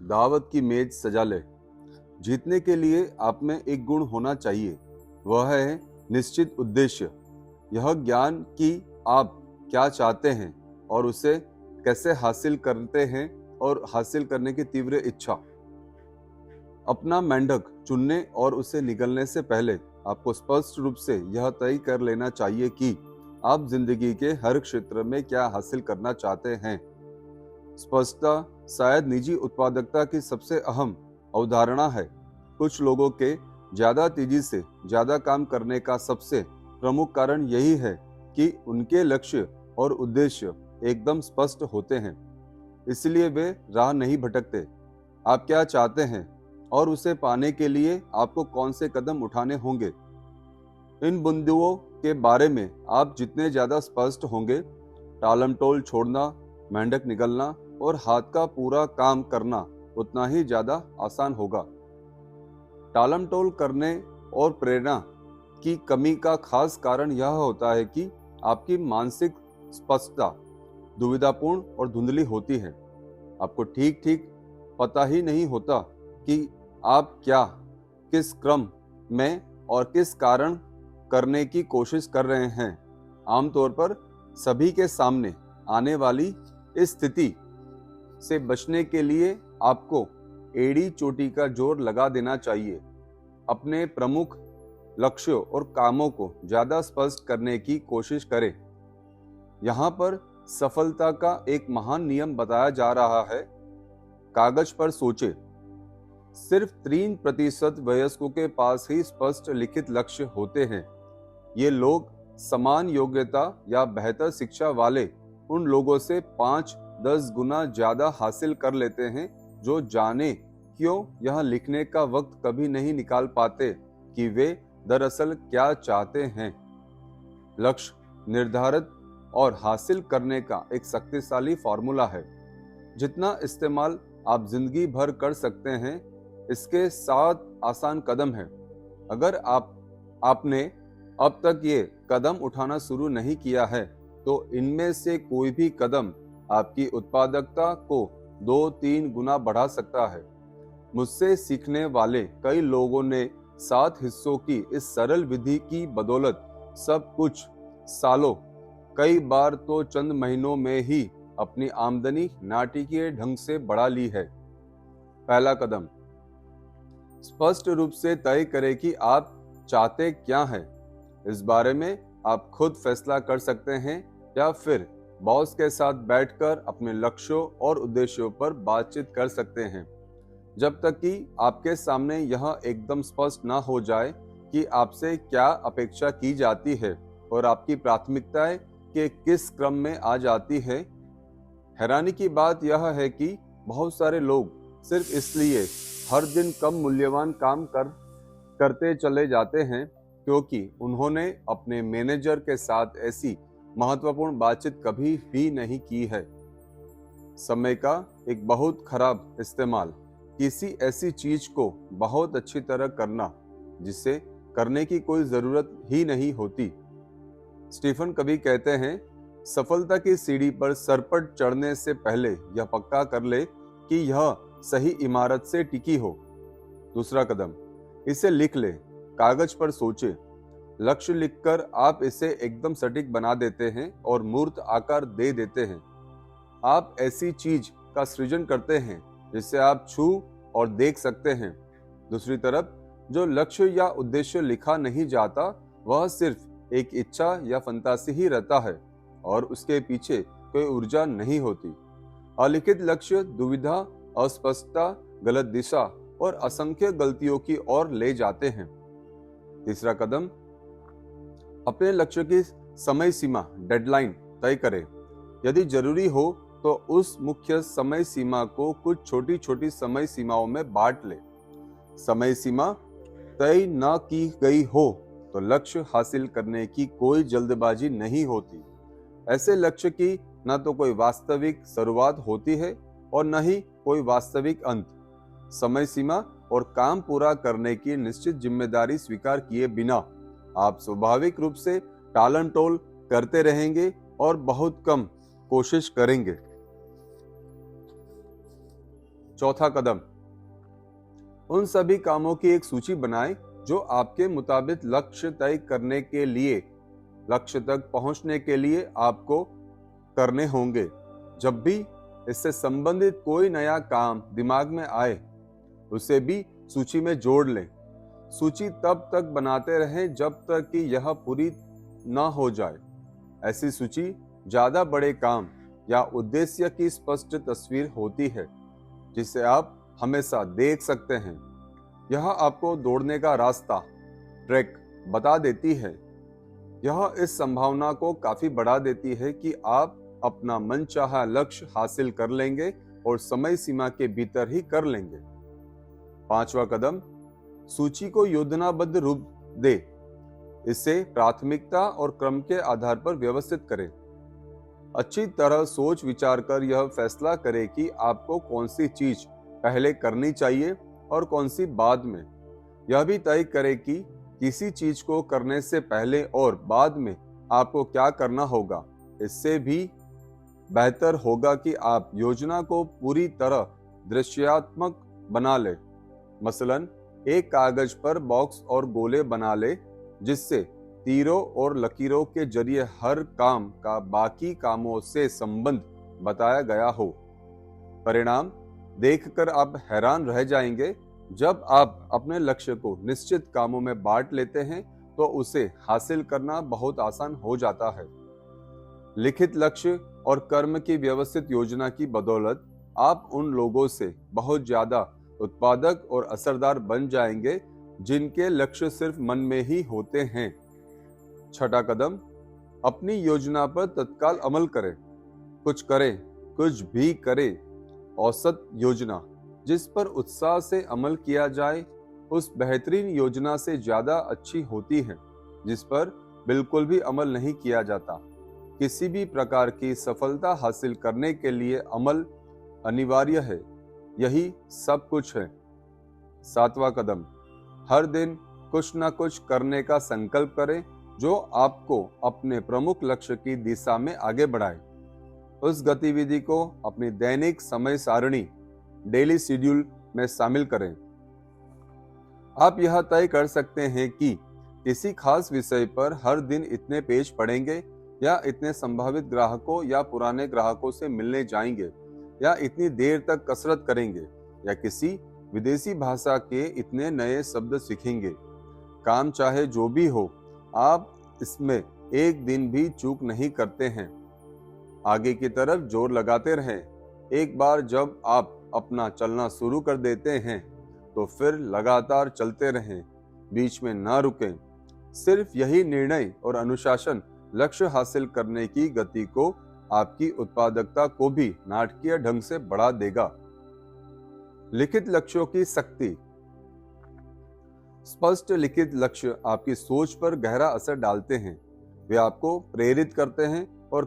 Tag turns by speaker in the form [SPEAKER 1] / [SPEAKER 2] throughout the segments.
[SPEAKER 1] दावत की मेज सजा ले। जीतने के लिए आप में एक गुण होना चाहिए, वह है निश्चित उद्देश्य। यह ज्ञान कि आप क्या चाहते हैं और उसे कैसे हासिल करते हैं और हासिल करने की तीव्र इच्छा। अपना मेंढक चुनने और उसे निगलने से पहले आपको स्पष्ट रूप से यह तय कर लेना चाहिए कि आप जिंदगी के हर क्षेत्र में क्या हासिल करना चाहते हैं। स्पष्टता शायद निजी उत्पादकता की सबसे अहम अवधारणा है। कुछ लोगों के ज्यादा तेजी से ज्यादा काम करने का सबसे प्रमुख कारण यही है कि उनके लक्ष्य और उद्देश्य एकदम स्पष्ट होते हैं, इसलिए वे राह नहीं भटकते। आप क्या चाहते हैं और उसे पाने के लिए आपको कौन से कदम उठाने होंगे, इन बिंदुओं के बारे में आप जितने ज्यादा स्पष्ट होंगे, टालमटोल छोड़ना, मेंढक निगलना और हाथ का पूरा काम करना उतना ही ज्यादा आसान होगा। टालमटोल करने और प्रेरणा की कमी का खास कारण यह होता है कि आपकी मानसिक स्पष्टता दुविधापूर्ण और धुंधली होती है। आपको ठीक ठीक पता ही नहीं होता कि आप क्या, किस क्रम में और किस कारण करने की कोशिश कर रहे हैं। आमतौर पर सभी के सामने आने वाली इस स्थिति से बचने के लिए आपको एड़ी चोटी का जोर लगा देना चाहिए। अपने प्रमुख लक्ष्यों और कामों को ज्यादा स्पष्ट करने की कोशिश करें। यहाँ पर सफलता का एक महान नियम बताया जा रहा है। कागज पर सोचे। सिर्फ 3% वयस्कों के पास ही स्पष्ट लिखित लक्ष्य होते हैं। ये लोग समान योग्यता या बेहतर शिक्षा वाले उन लोगों से 5-10 गुना ज्यादा हासिल कर लेते हैं, जो जाने क्यों यह लिखने का वक्त कभी नहीं निकाल पाते कि वे दरअसल क्या चाहते हैं। लक्ष्य निर्धारित और हासिल करने का एक शक्तिशाली फॉर्मूला है, जितना इस्तेमाल आप जिंदगी भर कर सकते हैं। इसके 7 आसान कदम हैं। अगर आपने अब तक ये कदम उठाना शुरू नहीं किया है, तो इनमें से कोई भी कदम आपकी उत्पादकता को 2-3 गुना बढ़ा सकता है। मुझसे सीखने वाले कई लोगों ने 7 हिस्सों की इस सरल विधि की बदौलत सब कुछ सालों, कई बार तो चंद महीनों में ही अपनी आमदनी नाटकीय ढंग से बढ़ा ली है। पहला कदम, स्पष्ट रूप से तय करें कि आप चाहते क्या हैं। इस बारे में आप खुद फैसला कर सकते हैं या फिर बॉस के साथ बैठकर अपने लक्ष्यों और उद्देश्यों पर बातचीत कर सकते हैं। जब तक कि आपके सामने यह एकदम स्पष्ट ना हो जाए कि आपसे क्या अपेक्षा की जाती है और आपकी प्राथमिकताएं के किस क्रम में आ जाती है। हैरानी की बात यह है कि बहुत सारे लोग सिर्फ इसलिए हर दिन कम मूल्यवान काम करते चले जाते हैं क्योंकि उन्होंने अपने मैनेजर के साथ ऐसी महत्वपूर्ण बातचीत कभी भी नहीं की है। समय का एक बहुत खराब इस्तेमाल, किसी ऐसी चीज को बहुत अच्छी तरह करना जिसे करने की कोई जरूरत ही नहीं होती। स्टीफन कभी कहते हैं, सफलता की सीढ़ी पर सरपट चढ़ने से पहले यह पक्का कर ले कि यह सही इमारत से टिकी हो। दूसरा कदम, इसे लिख ले। कागज पर सोचे। लक्ष्य लिखकर आप इसे एकदम सटीक बना देते हैं और मूर्त आकार दे देते हैं। आप ऐसी चीज का सृजन करते हैं जिसे आप छू और देख सकते हैं। दूसरी तरफ जो लक्ष्य या उद्देश्य लिखा नहीं जाता, वह सिर्फ एक इच्छा या फंतासी ही रहता है और उसके पीछे कोई ऊर्जा नहीं होती। अलिखित लक्ष्य दुविधा, अस्पष्टता, गलत दिशा और असंख्य गलतियों की ओर ले जाते हैं। तीसरा कदम, अपने लक्ष्य की समय सीमा, डेडलाइन तय करें। यदि जरूरी हो तो उस मुख्य समय सीमा को कुछ छोटी छोटी समय सीमाओं में बांट ले। समय सीमा तय न की गई हो तो लक्ष्य हासिल करने की कोई जल्दबाजी नहीं होती। ऐसे लक्ष्य की न तो कोई वास्तविक शुरुआत होती है और न ही कोई वास्तविक अंत। समय सीमा और काम पूरा करने की निश्चित जिम्मेदारी स्वीकार किए बिना आप स्वाभाविक रूप से टालमटोल करते रहेंगे और बहुत कम कोशिश करेंगे। चौथा कदम, उन सभी कामों की एक सूची बनाएं जो आपके मुताबिक लक्ष्य तय करने के लिए, लक्ष्य तक पहुंचने के लिए आपको करने होंगे। जब भी इससे संबंधित कोई नया काम दिमाग में आए, उसे भी सूची में जोड़ लें। सूची तब तक बनाते रहें जब तक कि यह पूरी न हो जाए। ऐसी सूची ज्यादा बड़े काम या उद्देश्य की स्पष्ट तस्वीर होती है, जिसे आप हमेशा देख सकते हैं। यह आपको दौड़ने का रास्ता, ट्रैक बता देती है। यह इस संभावना को काफी बढ़ा देती है कि आप अपना मनचाहा लक्ष्य हासिल कर लेंगे और समय सीमा के भीतर ही कर लेंगे। पांचवा कदम, सूची को योजनाबद्ध रूप दे। इसे प्राथमिकता और क्रम के आधार पर व्यवस्थित करें। अच्छी तरह सोच विचार कर यह फैसला करें कि आपको कौन सी चीज पहले करनी चाहिए और कौन सी बाद में। यह भी तय करें कि किसी चीज को करने से पहले और बाद में आपको क्या करना होगा। इससे भी बेहतर होगा कि आप योजना को पूरी तरह दृश्यात्मक बना ले। मसलन एक कागज पर बॉक्स और गोले बना ले, जिससे तीरों और लकीरों के जरिए हर काम का बाकी कामों से संबंध बताया गया हो। परिणाम देखकर आप हैरान रह जाएंगे। जब आप अपने लक्ष्य को निश्चित कामों में बांट लेते हैं तो उसे हासिल करना बहुत आसान हो जाता है। लिखित लक्ष्य और कर्म की व्यवस्थित योजना की बदौलत आप उन लोगों से बहुत ज्यादा उत्पादक और असरदार बन जाएंगे जिनके लक्ष्य सिर्फ मन में ही होते हैं। छठा कदम, अपनी योजना पर तत्काल अमल करें। कुछ भी करें। औसत योजना जिस पर उत्साह से अमल किया जाए उस बेहतरीन योजना से ज्यादा अच्छी होती है जिस पर बिल्कुल भी अमल नहीं किया जाता। किसी भी प्रकार की सफलता हासिल करने के लिए अमल अनिवार्य है। यही सब कुछ है। सातवां कदम, हर दिन कुछ न कुछ करने का संकल्प करें जो आपको अपने प्रमुख लक्ष्य की दिशा में आगे बढ़ाए। उस गतिविधि को अपनी दैनिक समय सारणी, डेली शेड्यूल में शामिल करें। आप यह तय कर सकते हैं कि किसी खास विषय पर हर दिन इतने पेज पढ़ेंगे या इतने संभावित ग्राहकों या पुराने ग्राहकों से मिलने जाएंगे या इतनी देर तक कसरत करेंगे या किसी विदेशी भाषा के इतने नए शब्द सीखेंगे। काम चाहे जो भी हो, आप इसमें एक दिन भी चूक नहीं करते हैं। आगे की तरफ जोर लगाते रहें। एक बार जब आप अपना चलना शुरू कर देते हैं तो फिर लगातार चलते रहें, बीच में ना रुकें। सिर्फ यही निर्णय और अनुशासन लक्ष्य हासिल करने की गति को, आपकी उत्पादकता को भी नाटकीय ढंग से बढ़ा देगा। लिखित लक्ष्यों की शक्ति। स्पष्ट लिखित लक्ष्य आपकी सोच पर गहरा असर डालते हैं। वे आपको प्रेरित करते हैं और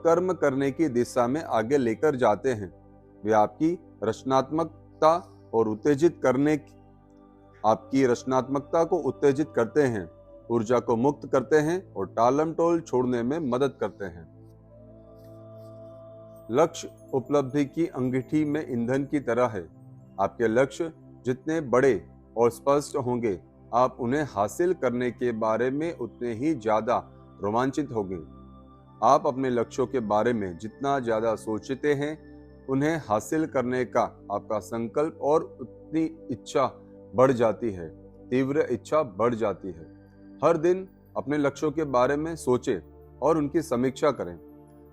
[SPEAKER 1] कर्म करने की दिशा में आगे लेकर जाते हैं। वे आपकी रचनात्मकता को उत्तेजित करते हैं, ऊर्जा को मुक्त करते हैं और टालमटोल छोड़ने में मदद करते हैं। लक्ष्य उपलब्धि की अंगीठी में ईंधन की तरह है। आपके लक्ष्य जितने बड़े और स्पष्ट होंगे, आप उन्हें हासिल करने के बारे में उतने ही ज्यादा रोमांचित होंगे। आप अपने लक्ष्यों के बारे में जितना ज्यादा सोचते हैं, उन्हें हासिल करने का आपका संकल्प और उतनी इच्छा बढ़ जाती है, तीव्र इच्छा बढ़ जाती है। हर दिन अपने लक्ष्यों के बारे में सोचें और उनकी समीक्षा करें।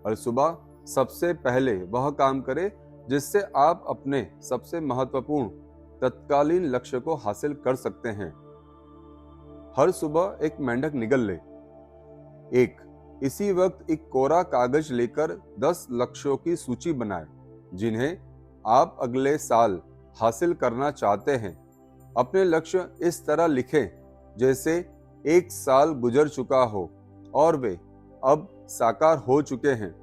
[SPEAKER 1] हर सुबह सबसे पहले वह काम करें जिससे आप अपने सबसे महत्वपूर्ण तत्कालीन लक्ष्य को हासिल कर सकते हैं। हर सुबह एक मेंढक निगल ले। इसी वक्त एक कोरा कागज लेकर 10 लक्ष्यों की सूची बनाएं जिन्हें आप अगले साल हासिल करना चाहते हैं। अपने लक्ष्य इस तरह लिखें जैसे एक साल गुजर चुका हो और वे अब साकार हो चुके हैं।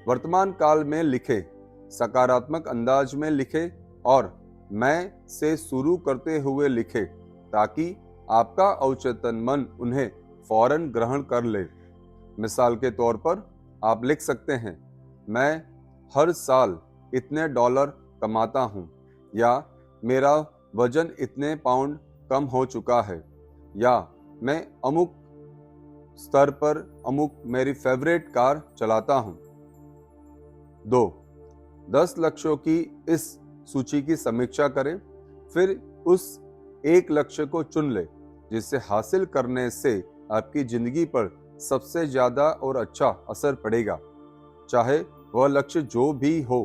[SPEAKER 1] वर्तमान काल में लिखें, सकारात्मक अंदाज में लिखें और मैं से शुरू करते हुए लिखें ताकि आपका अवचेतन मन उन्हें फौरन ग्रहण कर ले। मिसाल के तौर पर आप लिख सकते हैं, मैं हर साल इतने डॉलर कमाता हूँ, या मेरा वजन इतने पाउंड कम हो चुका है, या मैं अमुक स्तर पर अमुक मेरी फेवरेट कार चलाता हूँ। 2. 10 लक्ष्यों की इस सूची की समीक्षा करें, फिर उस एक लक्ष्य को चुन ले जिसे हासिल करने से आपकी जिंदगी पर सबसे ज्यादा और अच्छा असर पड़ेगा। चाहे वह लक्ष्य जो भी हो,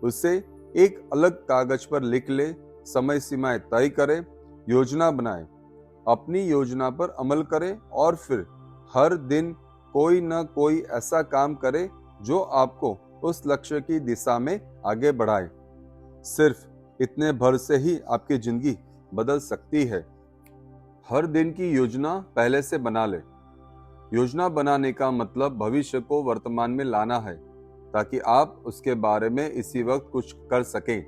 [SPEAKER 1] उसे एक अलग कागज पर लिख ले, समय सीमाएं तय करें, योजना बनाएं, अपनी योजना पर अमल करें और फिर हर दिन कोई न कोई ऐसा काम करें जो आपको उस लक्ष्य की दिशा में आगे बढ़ाए। सिर्फ इतने भर से ही आपकी जिंदगी बदल सकती है। हर दिन की योजना पहले से बना ले। योजना बनाने का मतलब भविष्य को वर्तमान में लाना है, ताकि आप उसके बारे में इसी वक्त कुछ कर सकें।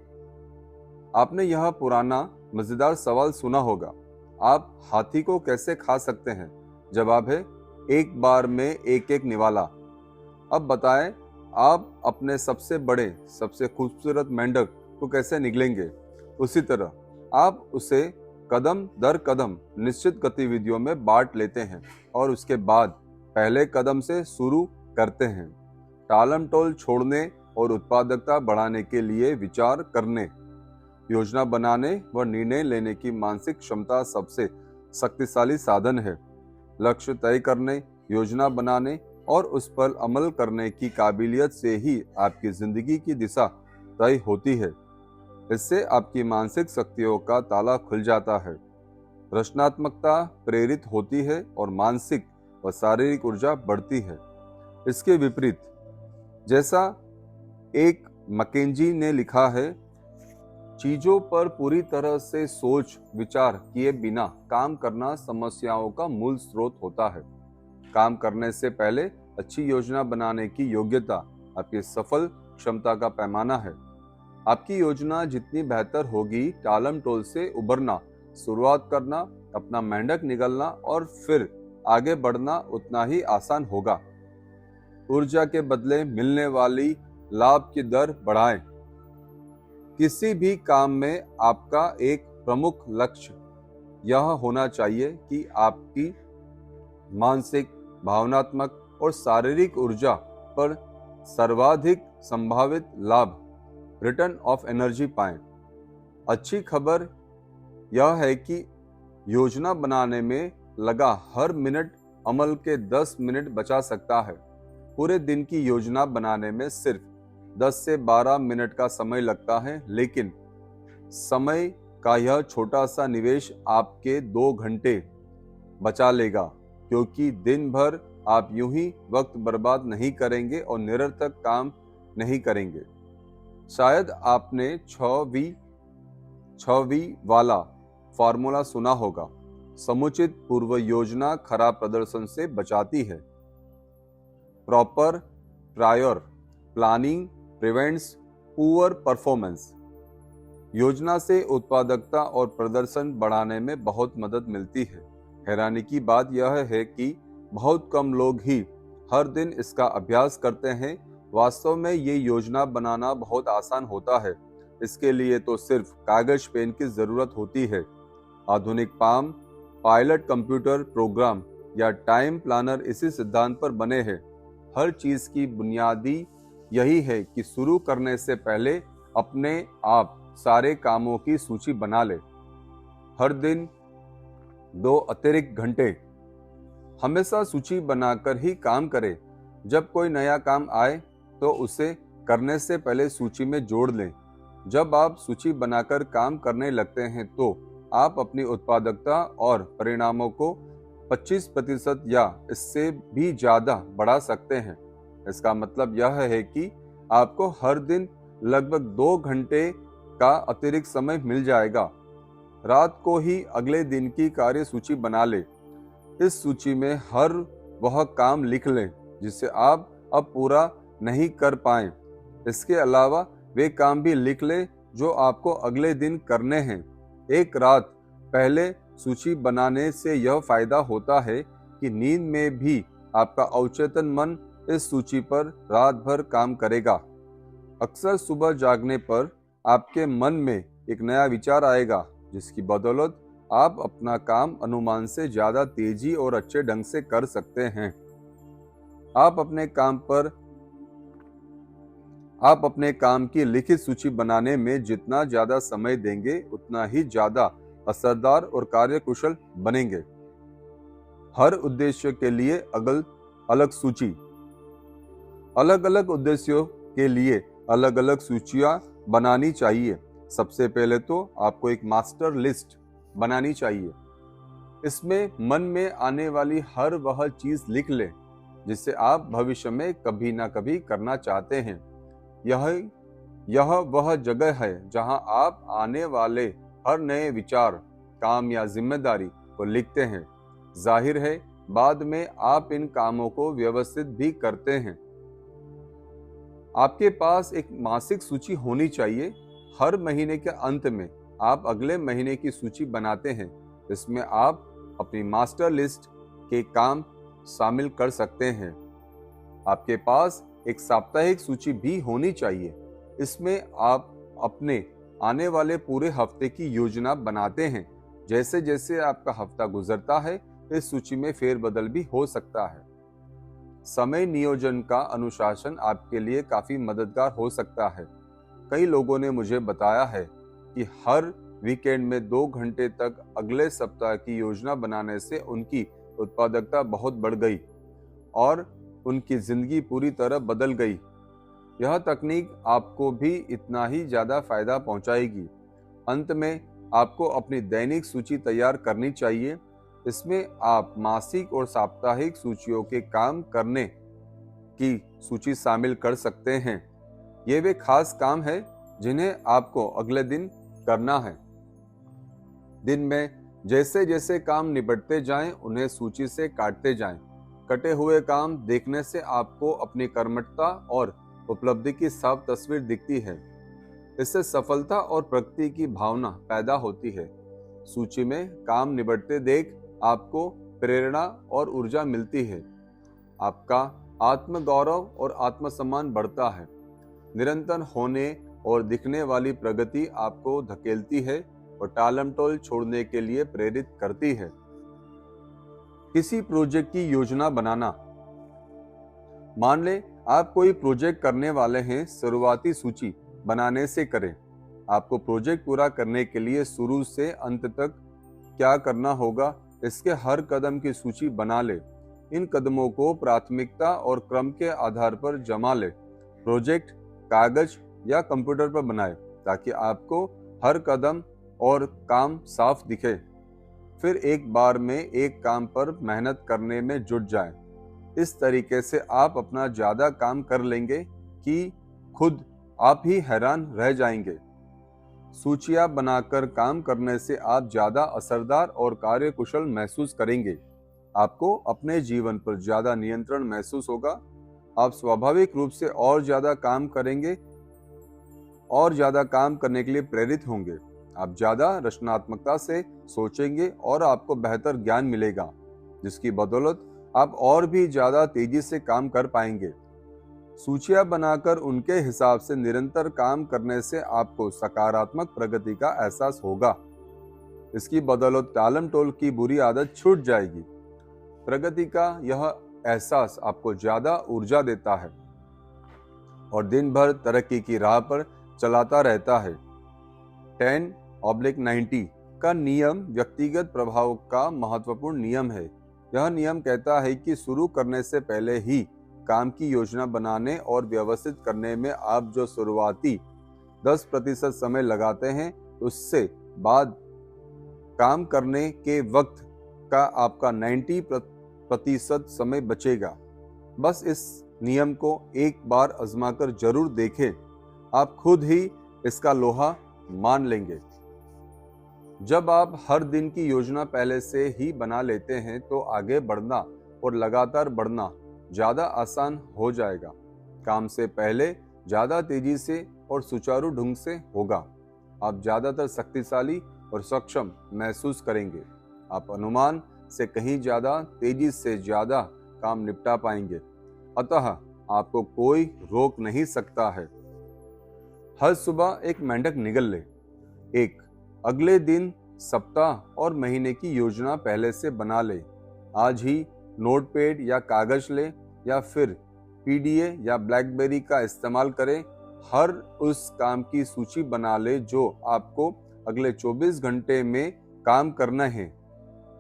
[SPEAKER 1] आपने यह पुराना मजेदार सवाल सुना होगा, आप हाथी को कैसे खा सकते हैं? जवाब है, एक बार में एक एक निवाला। अब बताएं, आप अपने सबसे बड़े, सबसे खूबसूरत मेंढक को कैसे निगलेंगे? उसी तरह आप उसे कदम दर कदम निश्चित गतिविधियों में बांट लेते हैं और उसके बाद पहले कदम से शुरू करते हैं। टालम टोल छोड़ने और उत्पादकता बढ़ाने के लिए विचार करने, योजना बनाने व निर्णय लेने की मानसिक क्षमता सबसे शक्तिशाली साधन है। लक्ष्य तय करने, योजना बनाने और उस पर अमल करने की काबिलियत से ही आपकी जिंदगी की दिशा तय होती है। इससे आपकी मानसिक शक्तियों का ताला खुल जाता है, रचनात्मकता प्रेरित होती है और मानसिक व शारीरिक ऊर्जा बढ़ती है। इसके विपरीत, जैसा एक मैकेंजी ने लिखा है, चीजों पर पूरी तरह से सोच विचार किए बिना काम करना समस्याओं का मूल स्रोत होता है। काम करने से पहले अच्छी योजना बनाने की योग्यता आपकी सफल क्षमता का पैमाना है। आपकी योजना जितनी बेहतर होगी, टालम टोल से उबरना, शुरुआत करना, अपना मेंढक निगलना और फिर आगे बढ़ना उतना ही आसान होगा। ऊर्जा के बदले मिलने वाली लाभ की दर बढ़ाएं। किसी भी काम में आपका एक प्रमुख लक्ष्य यह होना चाहिए कि आपकी मानसिक, भावनात्मक और शारीरिक ऊर्जा पर सर्वाधिक संभावित लाभ, रिटर्न ऑफ एनर्जी पाएं। अच्छी खबर यह है कि योजना बनाने में लगा हर मिनट अमल के 10 मिनट बचा सकता है। पूरे दिन की योजना बनाने में सिर्फ 10 से 12 मिनट का समय लगता है, लेकिन समय का यह छोटा सा निवेश आपके 2 घंटे बचा लेगा, क्योंकि दिन भर आप यूं ही वक्त बर्बाद नहीं करेंगे और निरर्थक काम नहीं करेंगे। शायद आपने 6V वाला फॉर्मूला सुना होगा, समुचित पूर्व योजना खराब प्रदर्शन से बचाती है। Proper prior planning prevents poor performance. योजना से उत्पादकता और प्रदर्शन बढ़ाने में बहुत मदद मिलती है। हैरानी की बात यह है कि बहुत कम लोग ही हर दिन इसका अभ्यास करते हैं। वास्तव में ये योजना बनाना बहुत आसान होता है। इसके लिए तो सिर्फ कागज पेन की जरूरत होती है। आधुनिक पाम, पायलट कंप्यूटर प्रोग्राम या टाइम प्लानर इसी सिद्धांत पर बने हैं। हर चीज की बुनियादी यही है कि शुरू करने से पहले अपने आप सारे कामों की सूची बना ले। हर दिन 2 अतिरिक्त घंटे हमेशा सूची बनाकर ही काम करें। जब कोई नया काम आए तो उसे करने से पहले सूची में जोड़ लें। जब आप सूची बनाकर काम करने लगते हैं तो आप अपनी उत्पादकता और परिणामों को 25% या इससे भी ज्यादा बढ़ा सकते हैं। इसका मतलब यह है कि आपको हर दिन लगभग 2 घंटे का अतिरिक्त समय मिल जाएगा। रात को ही अगले दिन की कार्य सूची बना ले। इस सूची में हर वह काम लिख लें जिसे आप अब पूरा नहीं कर पाए। इसके अलावा वे काम भी लिख लें जो आपको अगले दिन करने हैं। एक रात पहले सूची बनाने से यह फायदा होता है कि नींद में भी आपका अवचेतन मन इस सूची पर रात भर काम करेगा। अक्सर सुबह जागने पर आपके मन में एक नया विचार आएगा, जिसकी बदौलत आप अपना काम अनुमान से ज्यादा तेजी और अच्छे ढंग से कर सकते हैं। आप अपने काम की लिखित सूची बनाने में जितना ज्यादा समय देंगे, उतना ही ज्यादा असरदार और कार्यकुशल बनेंगे। हर उद्देश्य के लिए अलग सूची। अलग अलग उद्देश्यों के लिए अलग अलग सूचियां बनानी चाहिए। सबसे पहले तो आपको एक मास्टर लिस्ट बनानी चाहिए। इसमें मन में आने वाली हर वह चीज लिख लें जिसे आप भविष्य में कभी ना कभी करना चाहते हैं। यह वह जगह है जहां आप आने वाले हर नए विचार, काम या जिम्मेदारी को लिखते हैं। जाहिर है, बाद में आप इन कामों को व्यवस्थित भी करते हैं। आपके पास एक मासिक सूची होनी चाहिए। हर महीने के अंत में आप अगले महीने की सूची बनाते हैं। इसमें आप अपनी मास्टर लिस्ट के काम शामिल कर सकते हैं। आपके पास एक साप्ताहिक सूची भी होनी चाहिए। इसमें आप अपने आने वाले पूरे हफ्ते की योजना बनाते हैं। जैसे जैसे आपका हफ्ता गुजरता है, इस सूची में फेरबदल भी हो सकता है। समय नियोजन का अनुशासन आपके लिए काफी मददगार हो सकता है। कई लोगों ने मुझे बताया है कि हर वीकेंड में 2 घंटे तक अगले सप्ताह की योजना बनाने से उनकी उत्पादकता बहुत बढ़ गई और उनकी जिंदगी पूरी तरह बदल गई। यह तकनीक आपको भी इतना ही ज्यादा फायदा पहुंचाएगी। अंत में आपको अपनी दैनिक सूची तैयार करनी चाहिए। इसमें आप मासिक और साप्ताहिक सूचियों के काम करने की सूची शामिल कर सकते हैं। ये वे खास काम है जिन्हें आपको अगले दिन करना है। दिन में जैसे जैसे काम निपटते जाएं, उन्हें सूची से काटते जाएं। कटे हुए काम देखने से आपको अपनी कर्मठता और उपलब्धि की साफ तस्वीर दिखती है। इससे सफलता और प्रगति की भावना पैदा होती है। सूची में काम निपटते देख आपको प्रेरणा और ऊर्जा मिलती है। आपका आत्मगौरव और आत्मसम्मान बढ़ता है। निरंतर होने और दिखने वाली प्रगति आपको धकेलती है और टालमटोल छोड़ने के लिए प्रेरित करती है। किसी प्रोजेक्ट की योजना बनाना। मान लें आप कोई प्रोजेक्ट करने वाले हैं। शुरुआती सूची बनाने से करें। आपको प्रोजेक्ट पूरा करने के लिए शुरू से अंत तक क्या करना होगा, इसके हर कदम की सूची बना ले। इन कदमों को प्राथमिकता और क्रम के आधार पर जमा ले। प्रोजेक्ट कागज या कंप्यूटर पर बनाएं ताकि आपको हर कदम और काम साफ दिखे। फिर एक बार में एक काम पर मेहनत करने में जुट जाएं। इस तरीके से आप अपना ज्यादा काम कर लेंगे कि खुद आप ही हैरान रह जाएंगे। सूचियां बनाकर काम करने से आप ज्यादा असरदार और कार्यकुशल महसूस करेंगे। आपको अपने जीवन पर ज्यादा नियंत्रण महसूस होगा। आप स्वाभाविक रूप से और ज्यादा काम करेंगे और ज्यादा काम करने के लिए प्रेरित होंगे। आप ज्यादा रचनात्मकता से सोचेंगे और आपको बेहतर ज्ञान मिलेगा, जिसकी बदौलत आप और भी ज्यादा तेजी से काम कर पाएंगे। सूचियां बनाकर उनके हिसाब से निरंतर काम करने से आपको सकारात्मक प्रगति का एहसास होगा। इसकी बदौलत टालमटोल की बुरी आदत छूट जाएगी। प्रगति का यह एहसास आपको ज्यादा ऊर्जा देता है और दिन भर तरक्की की राह पर चलाता रहता है। 10/90 का नियम व्यक्तिगत प्रभाव का महत्वपूर्ण नियम है। यह नियम कहता है कि शुरू करने से पहले ही काम की योजना बनाने और व्यवस्थित करने में आप जो शुरुआती 10% समय लगाते हैं, उससे बाद काम करने के वक्त का आपका 90% समय बचेगा। बस इस नियम को एक बार आजमाकर जरूर देखें। आप खुद ही इसका लोहा मान लेंगे। जब आप हर दिन की योजना पहले से ही बना लेते हैं, तो आगे बढ़ना और लगातार बढ़ना ज्यादा आसान हो जाएगा। काम से पहले ज्यादा तेजी से और सुचारू ढंग से होगा। आप ज्यादातर शक्तिशाली और सक्षम महसूस करेंगे। आप अनुमान से कहीं ज्यादा तेजी से ज्यादा काम निपटा पाएंगे। अतः आपको कोई रोक नहीं सकता है। हर सुबह एक मेंढक निगल ले। एक, अगले दिन, सप्ताह और महीने की योजना पहले से बना ले। आज ही नोटपैड या कागज ले या फिर पीडीए या ब्लैकबेरी का इस्तेमाल करें। हर उस काम की सूची बना ले जो आपको अगले 24 घंटे में काम करना है।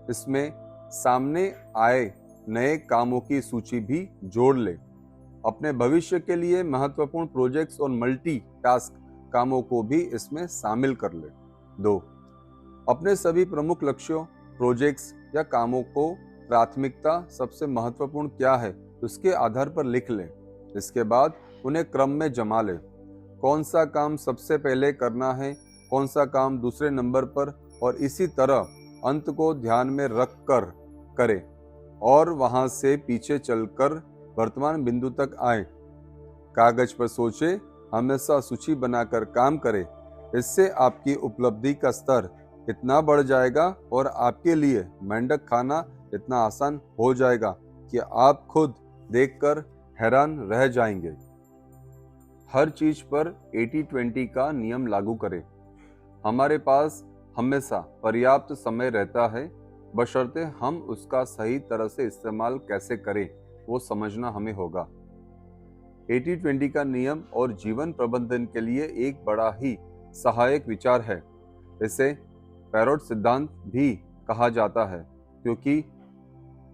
[SPEAKER 1] इसमें सामने आए नए कामों की सूची भी जोड़ ले। अपने भविष्य के लिए महत्वपूर्ण प्रोजेक्ट्स और मल्टी टास्क कामों को भी इसमें शामिल कर ले। 2, अपने सभी प्रमुख लक्ष्यों, प्रोजेक्ट्स या कामों को प्राथमिकता सबसे महत्वपूर्ण क्या है उसके आधार पर लिख लें। इसके बाद उन्हें क्रम में जमा लें। कौन सा काम सबसे पहले करना है, कौन सा काम दूसरे नंबर पर, और इसी तरह अंत को ध्यान में रख कर करें और वहां से पीछे चलकर वर्तमान बिंदु तक आए। कागज पर सोचे, हमेशा सूची बनाकर काम करें। इससे आपकी उपलब्धि का स्तर इतना बढ़ जाएगा और आपके लिए मेंढक खाना इतना आसान हो जाएगा कि आप खुद देखकर हैरान रह जाएंगे। हर चीज पर 80-20 का नियम लागू करें। हमारे पास हमेशा पर्याप्त समय रहता है, बशर्ते हम उसका सही तरह से इस्तेमाल कैसे करें वो समझना हमें होगा। 80-20 का नियम और जीवन प्रबंधन के लिए एक बड़ा ही सहायक विचार है। इसे पैरेटो सिद्धांत भी कहा जाता है क्योंकि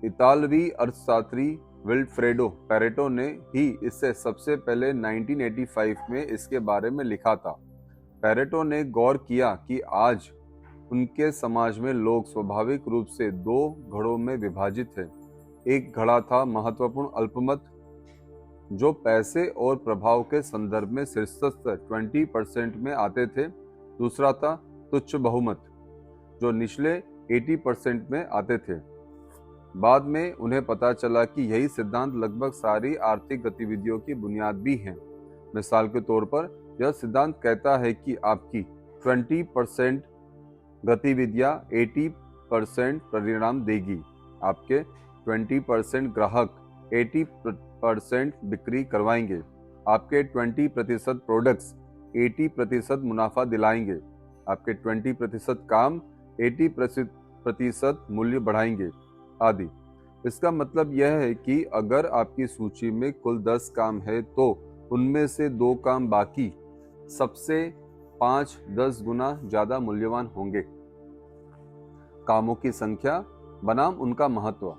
[SPEAKER 1] इतालवी अर्थशास्त्री विल्फ्रेडो पैरेटो ने ही इसे सबसे पहले 1985 में इसके बारे में लिखा था। पैरेटो ने गौर किया कि आज उनके समाज में लोग स्वाभाविक रूप से 2 घड़ों में विभाजित हैं। एक घड़ा था महत्वपूर्ण अल्पमत जो पैसे और प्रभाव के संदर्भ में शीर्षस्थ 20% में आते थे। दूसरा था तुच्छ बहुमत जो निचले 80% में आते थे। बाद में उन्हें पता चला कि यही सिद्धांत लगभग सारी आर्थिक गतिविधियों की बुनियाद भी है। मिसाल के तौर पर यह सिद्धांत कहता है कि आपकी 20% गतिविधियां 80% परिणाम देगी। आपके 20% ग्राहक 80% बिक्री करवाएंगे। आपके 20% प्रोडक्ट्स 80% मुनाफा दिलाएंगे। आपके 20% काम 80% मूल्य बढ़ाएंगे आदि। इसका मतलब यह है कि अगर आपकी सूची में कुल 10 काम है तो उनमें से 2 काम बाकी सबसे 5-10 गुना ज्यादा मूल्यवान होंगे। कामों की संख्या बनाम उनका महत्व।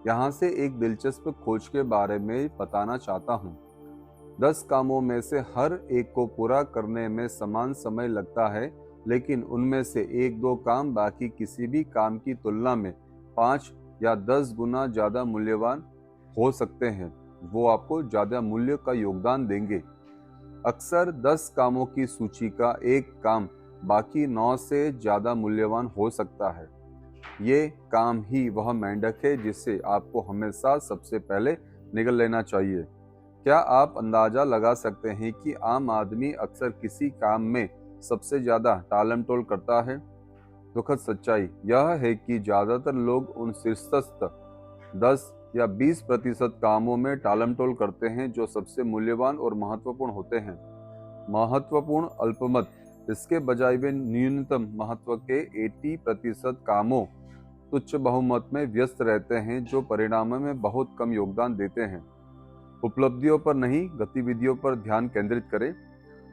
[SPEAKER 1] यहाँ से एक दिलचस्प खोज के बारे में बताना चाहता हूँ। 10 कामों में से हर एक को पूरा करने में समान समय लगता है, लेकिन उनमें से 1-2 काम बाकी किसी भी काम की तुलना में 5 या 10 गुना ज्यादा मूल्यवान हो सकते हैं। वो आपको ज्यादा मूल्य का योगदान देंगे। अक्सर 10 कामों की सूची का एक काम बाकी 9 से ज्यादा मूल्यवान हो सकता है। ये काम ही वह मेंढक है जिसे आपको हमेशा सबसे पहले निगल लेना चाहिए। क्या आप अंदाजा लगा सकते हैं कि आम आदमी अक्सर किसी काम में सबसे ज्यादा टालम टोल करता है? दुखद सच्चाई यह है कि ज्यादातर लोग उन शीर्षस्थ 10 या 20% कामों में टालम टोल करते हैं जो सबसे मूल्यवान और महत्वपूर्ण होते हैं। महत्वपूर्ण अल्पमत इसके बजाय वे न्यूनतम महत्व के 80% कामों तुच्छ बहुमत में व्यस्त रहते हैं जो परिणामों में बहुत कम योगदान देते हैं। उपलब्धियों पर नहीं, गतिविधियों पर ध्यान केंद्रित करें।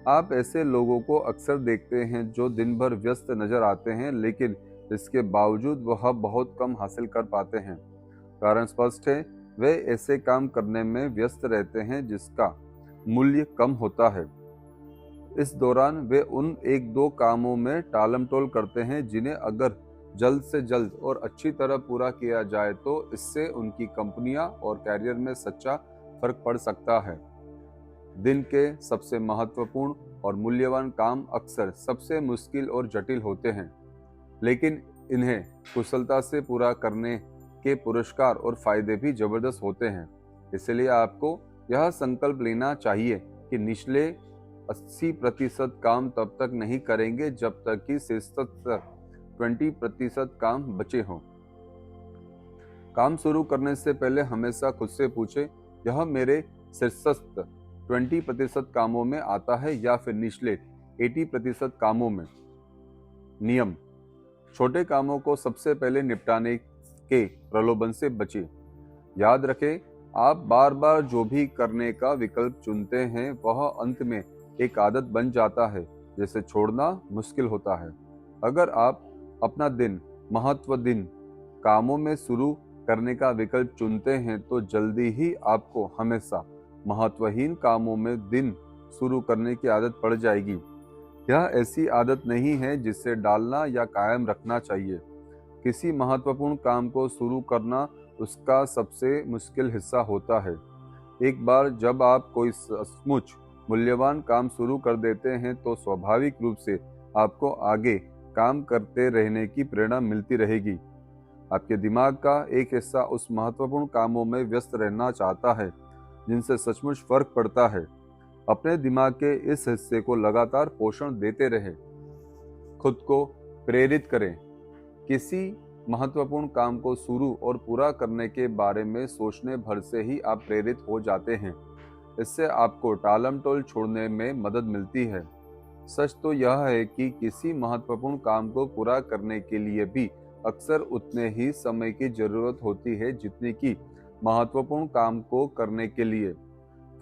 [SPEAKER 1] आप ऐसे लोगों को अक्सर देखते हैं जो दिन भर व्यस्त नजर आते हैं, लेकिन इसके बावजूद वह बहुत कम हासिल कर पाते हैं। कारण स्पष्ट है, वे ऐसे काम करने में व्यस्त रहते हैं जिसका मूल्य कम होता है। इस दौरान वे उन 1-2 कामों में टालमटोल करते हैं जिन्हें अगर जल्द से जल्द और अच्छी तरह पूरा किया जाए तो इससे उनकी कंपनियां और कैरियर में सच्चा फर्क पड़ सकता है। दिन के सबसे महत्वपूर्ण और मूल्यवान काम अक्सर सबसे मुश्किल और जटिल होते हैं, लेकिन इन्हें कुशलता से पूरा करने के पुरस्कार और फायदे भी जबरदस्त होते हैं। इसलिए आपको यह संकल्प लेना चाहिए कि निचले 80% काम तब तक नहीं करेंगे जब तक कि शेष 20% काम बचे हों। काम शुरू करने से पहले हमेशा खुद से पूछें, यह मेरे शीर्षस्थ 20% कामों में आता है या फिर निचले 80% कामों में। नियम: छोटे कामों को सबसे पहले निपटाने के प्रलोभन से बचें। याद रखें, आप बार बार जो भी करने का विकल्प चुनते हैं वह अंत में एक आदत बन जाता है जिसे छोड़ना मुश्किल होता है। अगर आप अपना दिन महत्वहीन कामों में शुरू करने का विकल्प चुनते हैं तो जल्दी ही आपको हमेशा महत्वहीन कामों में दिन शुरू करने की आदत पड़ जाएगी। यह ऐसी आदत नहीं है जिसे डालना या कायम रखना चाहिए। किसी महत्वपूर्ण काम को शुरू करना उसका सबसे मुश्किल हिस्सा होता है। एक बार जब आप कोई सचमुच मूल्यवान काम शुरू कर देते हैं तो स्वाभाविक रूप से आपको आगे काम करते रहने की प्रेरणा मिलती रहेगी। आपके दिमाग का एक हिस्सा उस महत्वपूर्ण कामों में व्यस्त रहना चाहता है जिनसे सचमुच फर्क पड़ता है। अपने दिमाग के इस हिस्से को लगातार पोषण देते रहें। खुद को प्रेरित करें। किसी महत्वपूर्ण काम को शुरू और पूरा करने के बारे में सोचने भर से ही आप प्रेरित हो जाते हैं। इससे आपको टालमटोल छोड़ने में मदद मिलती है। सच तो यह है कि किसी महत्वपूर्ण काम को पूरा करने के लिए भी अक्सर उतने ही समय की जरूरत होती है जितनी कि महत्वपूर्ण काम को करने के लिए।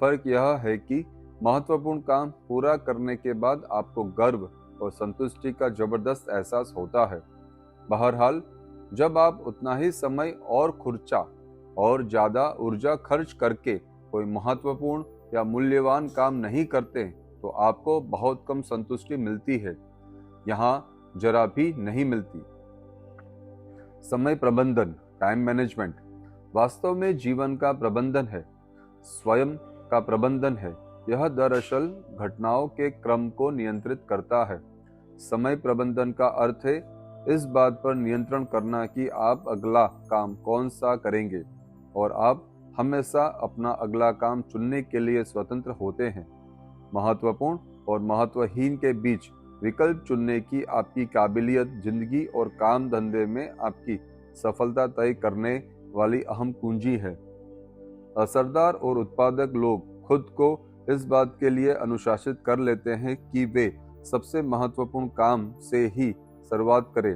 [SPEAKER 1] फर्क यह है कि महत्वपूर्ण काम पूरा करने के बाद आपको गर्व और संतुष्टि का जबरदस्त एहसास होता है। बहरहाल, जब आप उतना ही समय और खुर्चा और ज्यादा ऊर्जा खर्च करके कोई महत्वपूर्ण या मूल्यवान काम नहीं करते तो आपको बहुत कम संतुष्टि मिलती है, यहाँ जरा भी नहीं मिलती। समय प्रबंधन, टाइम मैनेजमेंट, वास्तव में जीवन का प्रबंधन है, स्वयं का प्रबंधन है। यह दरअसल घटनाओं के क्रम को नियंत्रित करता है। समय प्रबंधन का अर्थ है इस बात पर नियंत्रण करना कि आप अगला काम कौन सा करेंगे और आप हमेशा अपना अगला काम चुनने के लिए स्वतंत्र होते हैं। महत्वपूर्ण और महत्वहीन के बीच विकल्प चुनने की आपकी काबिलियत जिंदगी और काम धंधे में आपकी सफलता तय करने वाली अहम कुंजी है। असरदार और उत्पादक लोग खुद को इस बात के लिए अनुशासित कर लेते हैं कि वे सबसे महत्वपूर्ण काम से ही शुरुआत करें।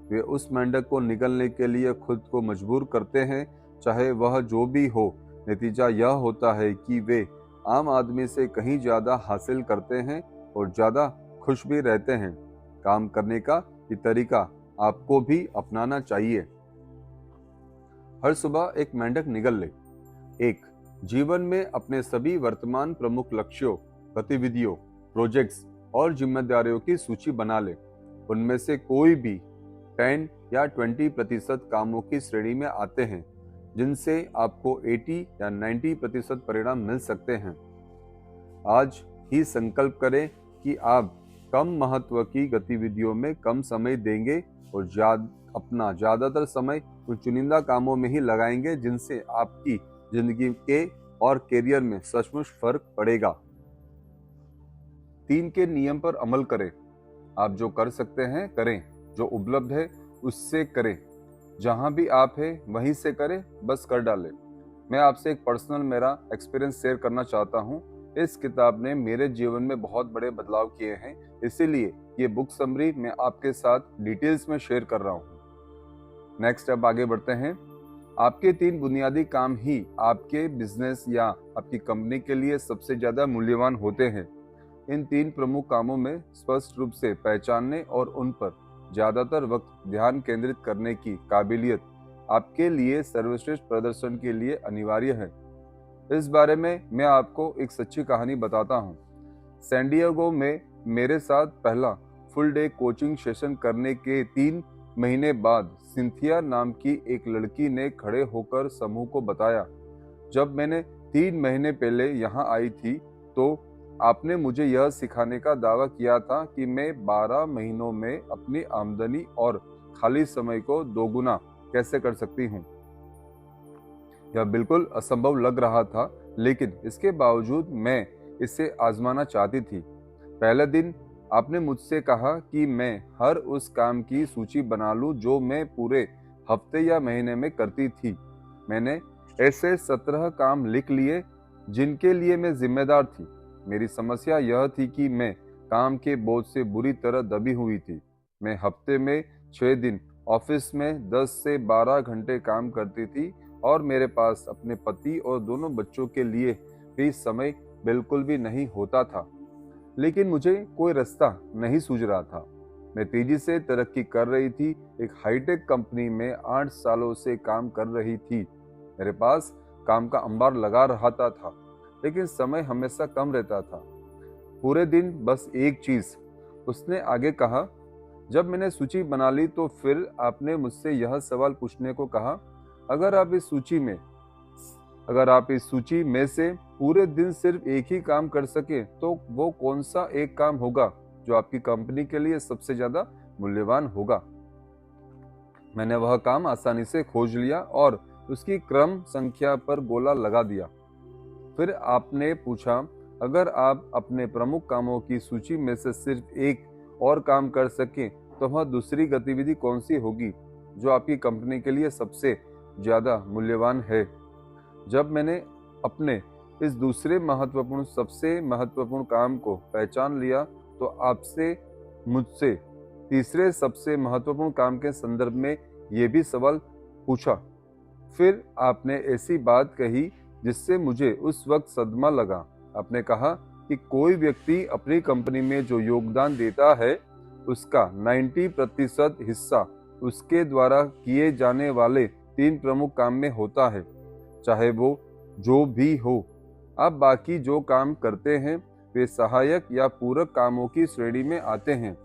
[SPEAKER 1] वे उस मेंढक को निगलने के लिए खुद को मजबूर करते हैं, चाहे वह जो भी हो। नतीजा यह होता है कि वे आम आदमी से कहीं ज्यादा हासिल करते हैं और ज्यादा खुश भी रहते हैं। काम करने का ये तरीका आपको भी अपनाना चाहिए। हर सुबह एक मेंढक निगल ले। 1. जीवन में अपने सभी वर्तमान प्रमुख लक्ष्यों, गतिविधियों, प्रोजेक्ट्स और जिम्मेदारियों की सूची बना ले। उनमें से कोई भी 10 या 20% कामों की श्रेणी में आते हैं जिनसे आपको 80 या 90% परिणाम मिल सकते हैं। आज ही संकल्प करें कि आप कम महत्व की गतिविधियों में कम समय देंगे और अपना ज्यादातर समय उन चुनिंदा कामों में ही लगाएंगे जिनसे आपकी जिंदगी के और करियर में सचमुच फर्क पड़ेगा। 3 के नियम पर अमल करें। आप जो कर सकते हैं करें, जो उपलब्ध है उससे करें, जहां भी आप हैं वहीं से करें, बस कर डालें। मैं आपसे एक पर्सनल मेरा एक्सपीरियंस शेयर करना चाहता हूं। इस किताब ने मेरे जीवन में बहुत बड़े बदलाव किए हैं, इसीलिए ये बुक समरी मैं आपके साथ डिटेल्स में शेयर कर रहा हूं। नेक्स्ट अब आगे बढ़ते हैं। आपके 3 बुनियादी काम ही आपके बिजनेस या आपकी कंपनी के लिए सबसे ज्यादा मूल्यवान होते हैं। इन 3 प्रमुख कामों में स्पष्ट रूप से पहचानने और उन पर ज्यादातर वक्त ध्यान केंद्रित करने की काबिलियत आपके लिए सर्वश्रेष्ठ प्रदर्शन के लिए अनिवार्य है। इस बारे में मैं आपको एक सच्ची कहानी बताता हूँ। सैन डिएगो में मेरे साथ पहला फुल डे कोचिंग सेशन करने के 3 महीने बाद सिंथिया नाम की एक लड़की ने खड़े होकर समूह को बताया, जब मैंने 3 महीने पहले यहाँ आई थी तो आपने मुझे यह सिखाने का दावा किया था कि मैं 12 महीनों में अपनी आमदनी और खाली समय को दोगुना कैसे कर सकती हूँ। यह बिल्कुल असंभव लग रहा था, लेकिन इसके बावजूद मैं इसे आजमाना चाहती थी। पहले दिन आपने मुझसे कहा कि मैं हर उस काम की सूची बना लूं जो मैं पूरे हफ्ते या महीने में करती थी। मैंने ऐसे 17 काम लिख लिए जिनके लिए मैं जिम्मेदार थी। मेरी समस्या यह थी कि मैं काम के बोझ से बुरी तरह दबी हुई थी। मैं हफ्ते में 6 दिन ऑफिस में 10 से 12 घंटे काम करती थी और मेरे पास अपने पति और दोनों बच्चों के लिए भी समय बिल्कुल भी नहीं होता था। लेकिन मुझे कोई रास्ता नहीं सूझ रहा था। मैं तेजी से तरक्की कर रही थी, एक हाईटेक कंपनी में 8 सालों से काम कर रही थी। मेरे पास काम का अंबार लगा रहता था, लेकिन समय हमेशा कम रहता था। पूरे दिन बस एक चीज। उसने आगे कहा, जब मैंने सूची बना ली तो फिर आपने मुझसे यह सवाल पूछने को कहा, अगर आप इस सूची में से पूरे दिन सिर्फ एक ही काम कर सके तो वो कौन सा एक काम होगा जो आपकी कंपनी के लिए सबसे ज्यादा मूल्यवान होगा। मैंने वह काम आसानी से खोज लिया और उसकी क्रम संख्या पर गोला लगा दिया। फिर आपने पूछा, अगर आप अपने प्रमुख कामों की सूची में से सिर्फ एक और काम कर सकें तो वह दूसरी गतिविधि कौन सी होगी जो आपकी कंपनी के लिए सबसे ज्यादा मूल्यवान है। जब मैंने अपने इस दूसरे सबसे महत्वपूर्ण काम को पहचान लिया तो आपसे मुझसे तीसरे सबसे महत्वपूर्ण काम के संदर्भ में ये भी सवाल पूछा। फिर आपने ऐसी बात कही जिससे मुझे उस वक्त सदमा लगा। आपने कहा कि कोई व्यक्ति अपनी कंपनी में जो योगदान देता है उसका 90% हिस्सा उसके द्वारा किए जाने वाले 3 प्रमुख काम में होता है, चाहे वो जो भी हो। आप बाकी जो काम करते हैं वे सहायक या पूरक कामों की श्रेणी में आते हैं,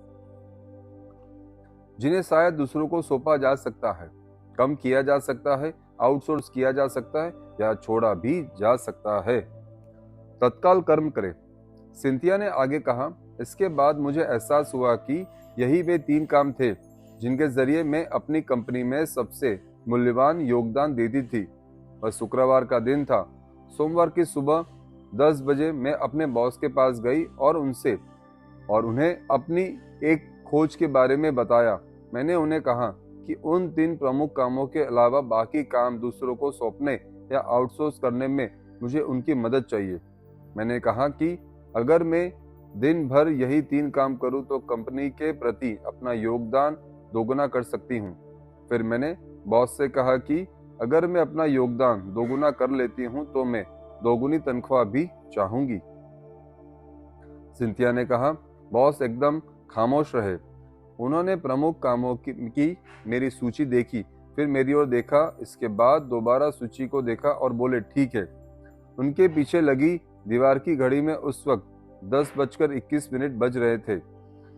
[SPEAKER 1] जिन्हें शायद दूसरों को सौंपा जा सकता है, कम किया जा सकता है, आउटसोर्स किया जा सकता है या छोड़ा भी जा सकता है। तत्काल कर्म करें। सिंथिया ने आगे कहा, इसके बाद मुझे एहसास हुआ कि यही वे 3 काम थे जिनके जरिए मैं अपनी कंपनी में सबसे मूल्यवान योगदान देती थी। वह शुक्रवार का दिन था। सोमवार की सुबह 10 बजे मैं अपने बॉस के पास गई और उन्हें अपनी एक खोज के बारे में बताया। मैंने उन्हें कहा कि उन 3 प्रमुख कामों के अलावा बाकी काम दूसरों को सौंपने या आउटसोर्स करने में मुझे उनकी मदद चाहिए। मैंने कहा कि अगर मैं दिन भर यही 3 काम करूं तो कंपनी के प्रति अपना योगदान दोगुना कर सकती हूं। फिर मैंने बॉस से कहा कि अगर मैं अपना योगदान दोगुना कर लेती हूं तो मैं दोगुनी तनख्वाह भी चाहूंगी। सिंथिया ने कहा, बॉस एकदम खामोश रहे। उन्होंने प्रमुख कामों की मेरी सूची देखी, फिर मेरी ओर देखा, इसके बाद दोबारा सूची को देखा और बोले, ठीक है। उनके पीछे लगी दीवार की घड़ी में उस वक्त 10:21 बज रहे थे।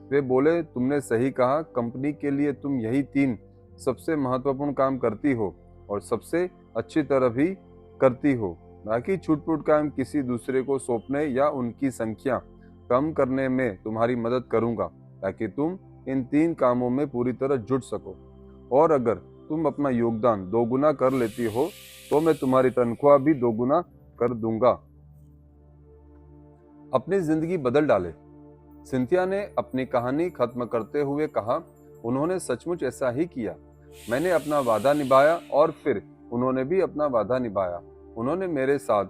[SPEAKER 1] वे बोले, तुमने सही कहा, कंपनी के लिए तुम यही 3 सबसे महत्वपूर्ण काम करती हो और सबसे अच्छी तरह भी करती हो। बाकी छूट-फूट काम किसी दूसरे को सौंपने या उनकी संख्या कम करने में तुम्हारी मदद करूंगा ताकि तुम इन 3 कामों में पूरी तरह जुट सको। और अगर तुम अपना योगदान दोगुना कर लेती हो तो मैं तुम्हारी तनख्वाह भी दोगुना कर दूंगा। अपनी जिंदगी बदल डाले। सिंथिया ने अपनी कहानी खत्म करते हुए कहा, उन्होंने सचमुच ऐसा ही किया। मैंने अपना वादा निभाया और फिर उन्होंने भी अपना वादा निभाया। उन्होंने मेरे साथ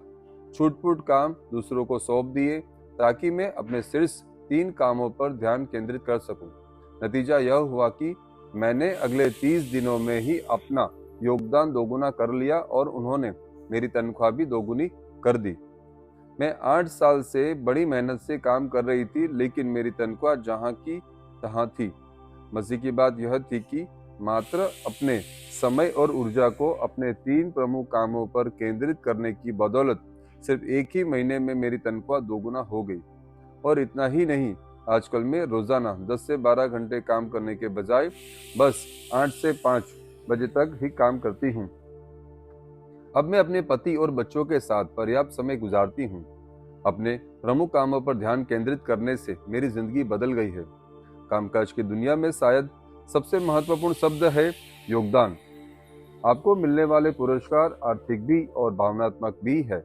[SPEAKER 1] छूट-फूट काम दूसरों को सौंप दिए ताकि मैं अपने शीर्ष 3 कामों पर ध्यान केंद्रित कर सकूं। नतीजा यह हुआ कि मैंने अगले 30 दिनों में ही अपना योगदान दोगुना कर लिया और उन्होंने मेरी तनख्वाह भी दोगुनी कर दी। मैं 8 साल से बड़ी मेहनत से काम कर रही थी, लेकिन मेरी तनख्वाह जहां की तहां थी। मजे की बात यह थी कि मात्र अपने समय और ऊर्जा को अपने 3 प्रमुख कामों पर केंद्रित करने की बदौलत सिर्फ एक ही महीने में मेरी तनख्वाह दोगुना हो गई। और इतना ही नहीं, आजकल मैं रोजाना 10 से 12 घंटे काम करने के बजाय बस 8 से 5 बजे तक ही काम करती हूँ। अब मैं अपने पति और बच्चों के साथ पर्याप्त समय गुजारती हूँ। अपने प्रमुख कामों पर ध्यान केंद्रित करने से मेरी जिंदगी बदल गई है। कामकाज की दुनिया में शायद सबसे महत्वपूर्ण शब्द है योगदान। आपको मिलने वाले पुरस्कार आर्थिक भी और भावनात्मक भी है।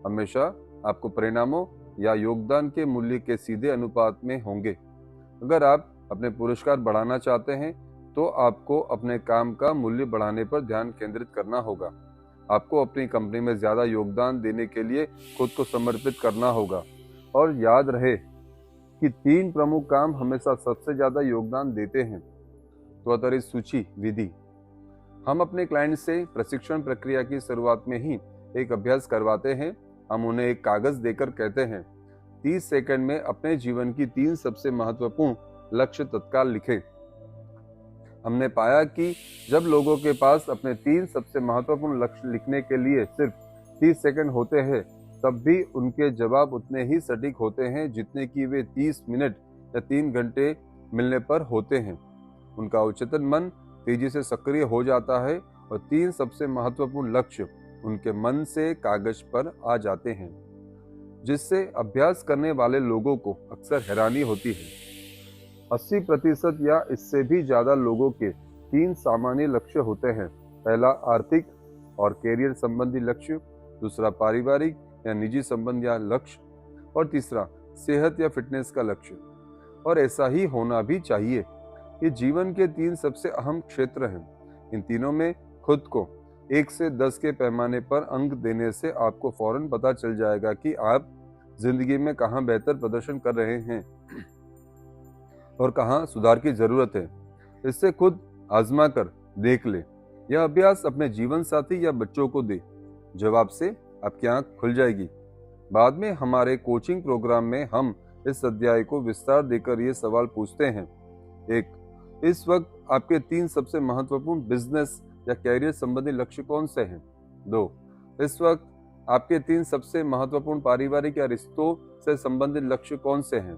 [SPEAKER 1] हमेशा आपको परिणामों या योगदान के मूल्य के सीधे अनुपात में होंगे। अगर आप अपने पुरस्कार बढ़ाना चाहते हैं तो आपको अपने काम का मूल्य बढ़ाने पर ध्यान केंद्रित करना होगा। आपको अपनी कंपनी में ज़्यादा योगदान देने के लिए खुद को समर्पित करना होगा। और याद रहे कि 3 प्रमुख काम हमेशा सबसे ज़्यादा योगदान देते हैं। त्वरित सूची विधि। हम अपने क्लाइंट से प्रशिक्षण प्रक्रिया की शुरुआत में ही एक अभ्यास करवाते हैं। हम उन्हें एक कागज देकर कहते हैं 30 सेकंड में अपने जीवन की 3 सबसे महत्वपूर्ण लक्ष्य तत्काल लिखें। हमने पाया कि जब लोगों के पास अपने 3 सबसे महत्वपूर्ण लक्ष्य लिखने के लिए सिर्फ 30 सेकंड होते हैं, तब भी उनके जवाब उतने ही सटीक होते हैं जितने कि वे 30 मिनट या 3 घंटे मिलने पर होते हैं। उनका अवचेतन मन तेजी से सक्रिय हो जाता है और 3 सबसे महत्वपूर्ण लक्ष्य उनके मन से कागज पर आ जाते हैं, जिससे अभ्यास करने वाले लोगों को अक्सर हैरानी होती है। 80% या इससे भी ज्यादा लोगों के 3 सामान्य लक्ष्य होते हैं। पहला आर्थिक और कैरियर संबंधी लक्ष्य, दूसरा पारिवारिक या निजी संबंध या लक्ष्य, और तीसरा सेहत या फिटनेस का लक्ष्य। और ऐसा ही होना भी चाहिए। ये जीवन के 3 सबसे अहम क्षेत्र हैं। इन तीनों में खुद को 1 से 10 के पैमाने पर अंक देने से आपको फौरन पता चल जाएगा कि आप जिंदगी में कहाँ बेहतर प्रदर्शन कर रहे हैं और कहाँ सुधार की जरूरत है। इससे खुद आजमा कर देख ले। यह अभ्यास अपने जीवन साथी या बच्चों को दे। जवाब से आपकी आंख खुल जाएगी। बाद में हमारे कोचिंग प्रोग्राम में हम इस अध्याय को विस्तार देकर ये सवाल पूछते हैं। 1. इस वक्त आपके 3 सबसे महत्वपूर्ण बिजनेस या कैरियर संबंधी लक्ष्य कौन से हैं? 2. इस वक्त आपके 3 सबसे महत्वपूर्ण पारिवारिक या रिश्तों से संबंधित लक्ष्य कौन से हैं?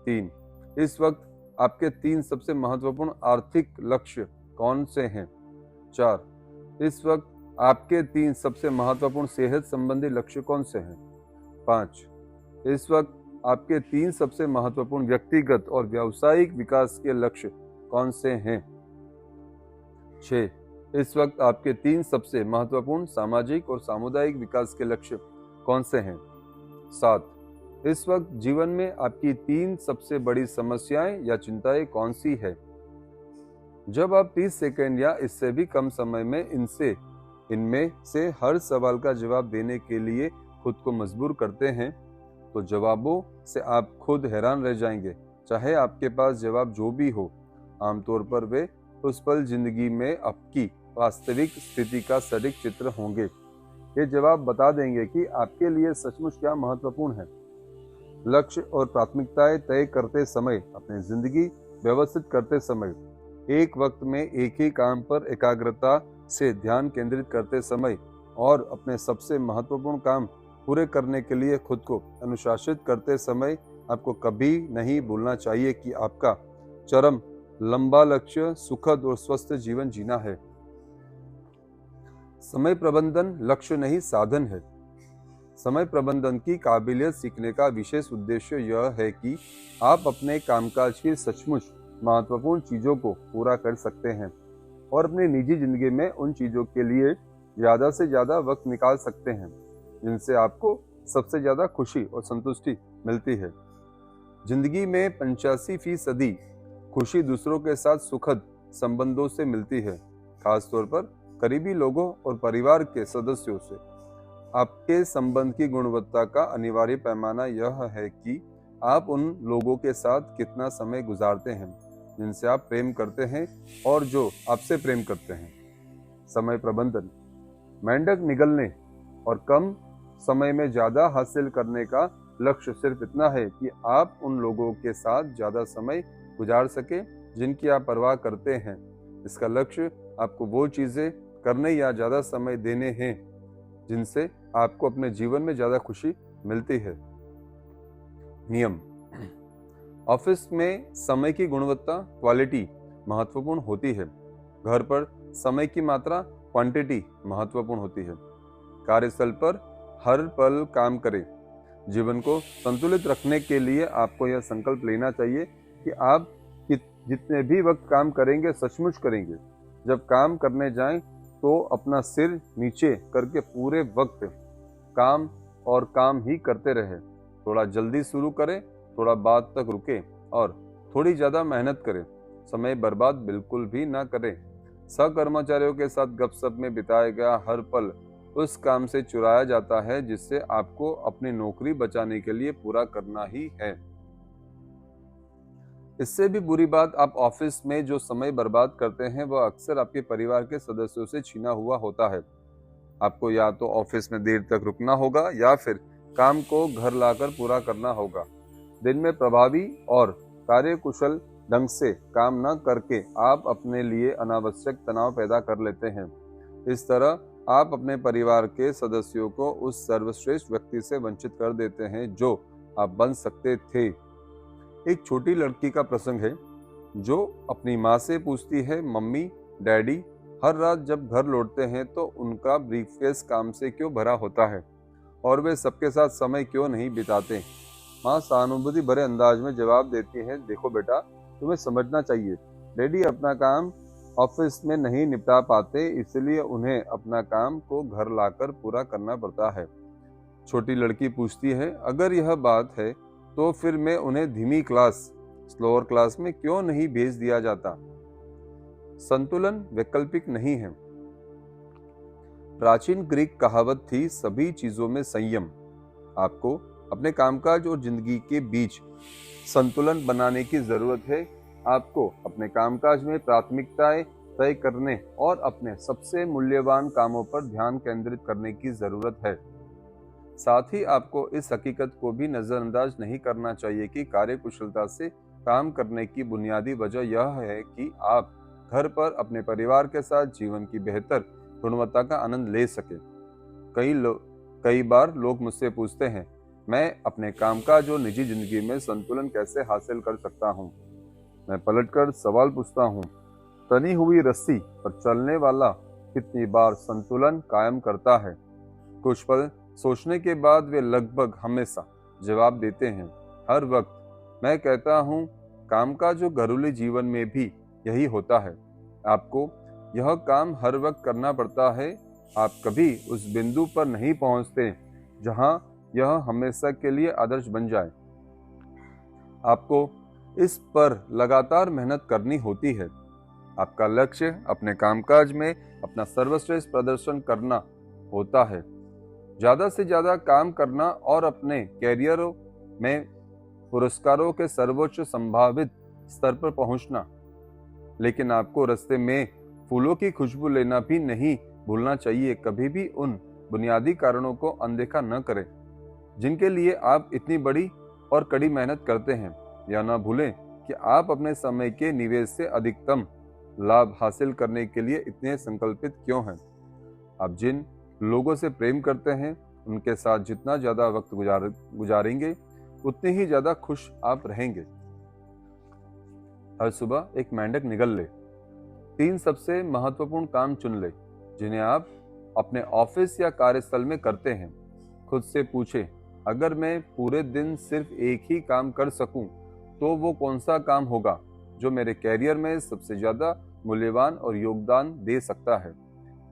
[SPEAKER 1] 3. इस वक्त आपके 3 सबसे महत्वपूर्ण आर्थिक लक्ष्य कौन से हैं? 4. इस वक्त आपके 3 सबसे महत्वपूर्ण सेहत संबंधी लक्ष्य कौन से हैं? 5. इस वक्त आपके 3 सबसे महत्वपूर्ण व्यक्तिगत और व्यावसायिक विकास के लक्ष्य कौन से हैं? 6. इस वक्त आपके 3 सबसे महत्वपूर्ण सामाजिक और सामुदायिक विकास के लक्ष्य कौन से हैं? 7. इस वक्त जीवन में आपकी 3 सबसे बड़ी समस्याएं या चिंताएं कौन सी है? जब आप 30 सेकंड या इससे भी कम समय में इनमें से हर सवाल का जवाब देने के लिए खुद को मजबूर करते हैं, तो जवाबों से आप खुद हैरान रह जाएंगे। चाहे आपके पास जवाब जो भी हो, आमतौर पर वे उस पल जिंदगी में आपकी वास्तविक स्थिति का सटीक चित्र होंगे। ये जवाब बता देंगे कि आपके लिए सचमुच क्या महत्वपूर्ण है। लक्ष्य और प्राथमिकताएं तय करते समय, अपनी जिंदगी व्यवस्थित करते समय, एक वक्त में एक ही काम पर एकाग्रता से ध्यान केंद्रित करते समय और अपने सबसे महत्वपूर्ण काम पूरे करने के लिए खुद को अनुशासित करते समय आपको कभी नहीं भूलना चाहिए कि आपका चरम लंबा लक्ष्य सुखद और स्वस्थ जीवन जीना है। समय प्रबंधन लक्ष्य नहीं, साधन है। समय प्रबंधन की काबिलियत सीखने का विशेष उद्देश्य यह है कि आप अपने कामकाज की सचमुच महत्वपूर्ण चीजों को पूरा कर सकते हैं और अपनी निजी जिंदगी में उन चीजों के लिए ज्यादा से ज्यादा वक्त निकाल सकते हैं जिनसे आपको सबसे ज्यादा खुशी और संतुष्टि मिलती है। जिंदगी में 85% खुशी दूसरों के साथ सुखद संबंधों से मिलती है, खासतौर पर करीबी लोगों और परिवार के सदस्यों से। आपके संबंध की गुणवत्ता का अनिवार्य पैमाना यह है कि आप उन लोगों के साथ कितना समय गुजारते हैं जिनसे आप प्रेम करते हैं और जो आपसे प्रेम करते हैं। समय प्रबंधन मेंढक निगलने और कम समय में ज्यादा हासिल करने का लक्ष्य सिर्फ इतना है कि आप उन लोगों के साथ ज्यादा समय गुजार सके जिनकी आप परवाह करते हैं। इसका लक्ष्य आपको वो चीजें करने या ज्यादा समय देने हैं जिनसे आपको अपने जीवन में ज्यादा खुशी मिलती है। नियम ऑफिस में समय की गुणवत्ता क्वालिटी महत्वपूर्ण होती है। घर पर समय की मात्रा क्वांटिटी महत्वपूर्ण होती है। कार्यस्थल पर हर पल काम करें। जीवन को संतुलित रखने के लिए आपको यह संकल्प लेना चाहिए कि आप जितने भी वक्त काम करेंगे सचमुच करेंगे। जब काम करने जाएं तो अपना सिर नीचे करके पूरे वक्त काम और काम ही करते रहें। थोड़ा जल्दी शुरू करें, थोड़ा बाद तक रुकें और थोड़ी ज़्यादा मेहनत करें। समय बर्बाद बिल्कुल भी ना करें। सहकर्मचारियों के साथ गपशप में बिताया गया हर पल उस काम से चुराया जाता है जिससे आपको अपनी नौकरी बचाने के लिए पूरा करना ही है। इससे भी बुरी बात, आप ऑफिस में जो समय बर्बाद करते हैं वह अक्सर आपके परिवार के सदस्यों से छीना हुआ होता है। आपको या तो ऑफिस में देर तक रुकना होगा या फिर काम को घर लाकर पूरा करना होगा। दिन में प्रभावी और कार्यकुशल ढंग से काम न करके आप अपने लिए अनावश्यक तनाव पैदा कर लेते हैं। इस तरह आप अपने परिवार के सदस्यों को उस सर्वश्रेष्ठ व्यक्ति से वंचित कर देते हैं जो आप बन सकते थे। एक छोटी लड़की का प्रसंग है जो अपनी माँ से पूछती है, मम्मी डैडी, हर रात जब घर लौटते हैं तो उनका ब्रीफकेस काम से क्यों भरा होता है और वे सबके साथ समय क्यों नहीं बिताते। माँ सहानुभूति भरे अंदाज में जवाब देती है, देखो बेटा, तुम्हें समझना चाहिए, डैडी अपना काम ऑफिस में नहीं निपटा पाते, इसलिए उन्हें अपना काम को घर लाकर पूरा करना पड़ता है। छोटी लड़की पूछती है, अगर यह बात है तो फिर मैं उन्हें धीमी क्लास, स्लोअर क्लास में क्यों नहीं भेज दिया जाता। संतुलन वैकल्पिक नहीं है। प्राचीन ग्रीक कहावत थी, सभी चीजों में संयम। आपको अपने कामकाज और जिंदगी के बीच संतुलन बनाने की जरूरत है। आपको अपने कामकाज में प्राथमिकताएं तय करने और अपने सबसे मूल्यवान कामों पर ध्यान केंद्रित करने की जरूरत है। साथ ही आपको इस हकीकत को भी नजरअंदाज नहीं करना चाहिए कि कार्यकुशलता से काम करने की बुनियादी वजह यह है कि आप घर पर अपने परिवार के साथ जीवन की बेहतर गुणवत्ता का आनंद ले सके। कई बार लोग मुझसे पूछते हैं, मैं अपने कामकाज और निजी जिंदगी में संतुलन कैसे हासिल कर सकता हूँ। मैं पलटकर सवाल पूछता हूँ, तनी हुई रस्सी पर चलने वाला कितनी बार संतुलन कायम करता है। कुछ पल सोचने के बाद वे लगभग हमेशा जवाब देते हैं, हर वक्त। मैं कहता हूँ, कामकाज और घरेलू जीवन में भी यही होता है। आपको यह काम हर वक्त करना पड़ता है। आप कभी उस बिंदु पर नहीं पहुंचते जहां यह हमेशा के लिए आदर्श बन जाए। आपको इस पर लगातार मेहनत करनी होती है। आपका लक्ष्य अपने कामकाज में अपना सर्वश्रेष्ठ प्रदर्शन करना होता है, ज्यादा से ज्यादा काम करना और अपने कैरियरों में पुरस्कारों के सर्वोच्च संभावित स्तर पर पहुंचना। लेकिन आपको रास्ते में फूलों की खुशबू लेना भी नहीं भूलना चाहिए। कभी भी उन बुनियादी कारणों को अनदेखा न करें जिनके लिए आप इतनी बड़ी और कड़ी मेहनत करते हैं। या न भूलें कि आप अपने समय के निवेश से अधिकतम लाभ हासिल करने के लिए इतने संकल्पित क्यों हैं। आप जिन लोगों से प्रेम करते हैं उनके साथ जितना ज्यादा वक्त गुजारेंगे उतने ही ज्यादा खुश आप रहेंगे। हर सुबह एक मेंढक निगल ले। 3 सबसे महत्वपूर्ण काम चुन ले जिन्हें आप अपने ऑफिस या कार्यस्थल में करते हैं। खुद से पूछे, अगर मैं पूरे दिन सिर्फ एक ही काम कर सकूं तो वो कौन सा काम होगा जो मेरे कैरियर में सबसे ज्यादा मूल्यवान और योगदान दे सकता है।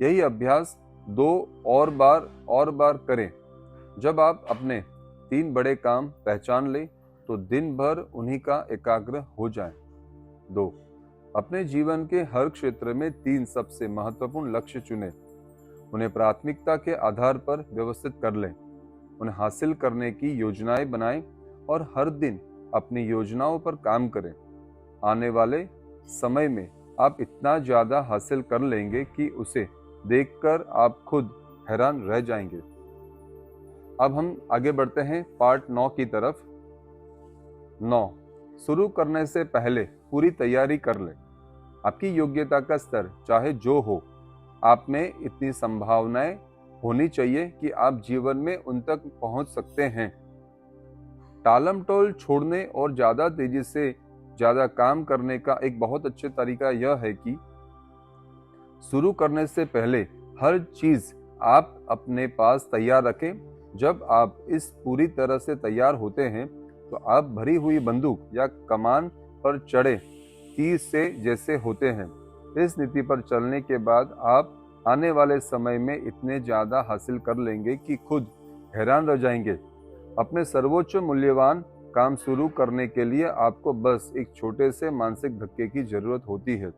[SPEAKER 1] यही अभ्यास 2 और बार करें। जब आप अपने 3 बड़े काम पहचान लें तो दिन भर उन्हीं का एकाग्र हो जाएं। 2, अपने जीवन के हर क्षेत्र में 3 सबसे महत्वपूर्ण लक्ष्य चुनें। उन्हें प्राथमिकता के आधार पर व्यवस्थित कर लें। उन्हें हासिल करने की योजनाएं बनाएं और हर दिन अपनी योजनाओं पर काम करें। आने वाले समय में आप इतना ज्यादा हासिल कर लेंगे कि उसे देखकर आप खुद हैरान रह जाएंगे। अब हम आगे बढ़ते हैं पार्ट 9 की तरफ। 9, शुरू करने से पहले पूरी तैयारी कर लें। आपकी योग्यता का स्तर चाहे जो हो, आप में इतनी संभावनाएं होनी चाहिए कि आप जीवन में उन तक पहुंच सकते हैं। टालमटोल छोड़ने और ज्यादा तेजी से ज्यादा काम करने का एक बहुत अच्छा तरीका यह है कि शुरू करने से पहले हर चीज आप अपने पास तैयार रखें। जब आप इस पूरी तरह से तैयार होते हैं तो आप भरी हुई बंदूक या कमान पर चढ़े तीर से जैसे होते हैं। इस नीति पर चलने के बाद आप आने वाले समय में इतने ज्यादा हासिल कर लेंगे कि खुद हैरान रह जाएंगे। अपने सर्वोच्च मूल्यवान काम शुरू करने के लिए आपको बस एक छोटे से मानसिक धक्के की जरूरत होती है।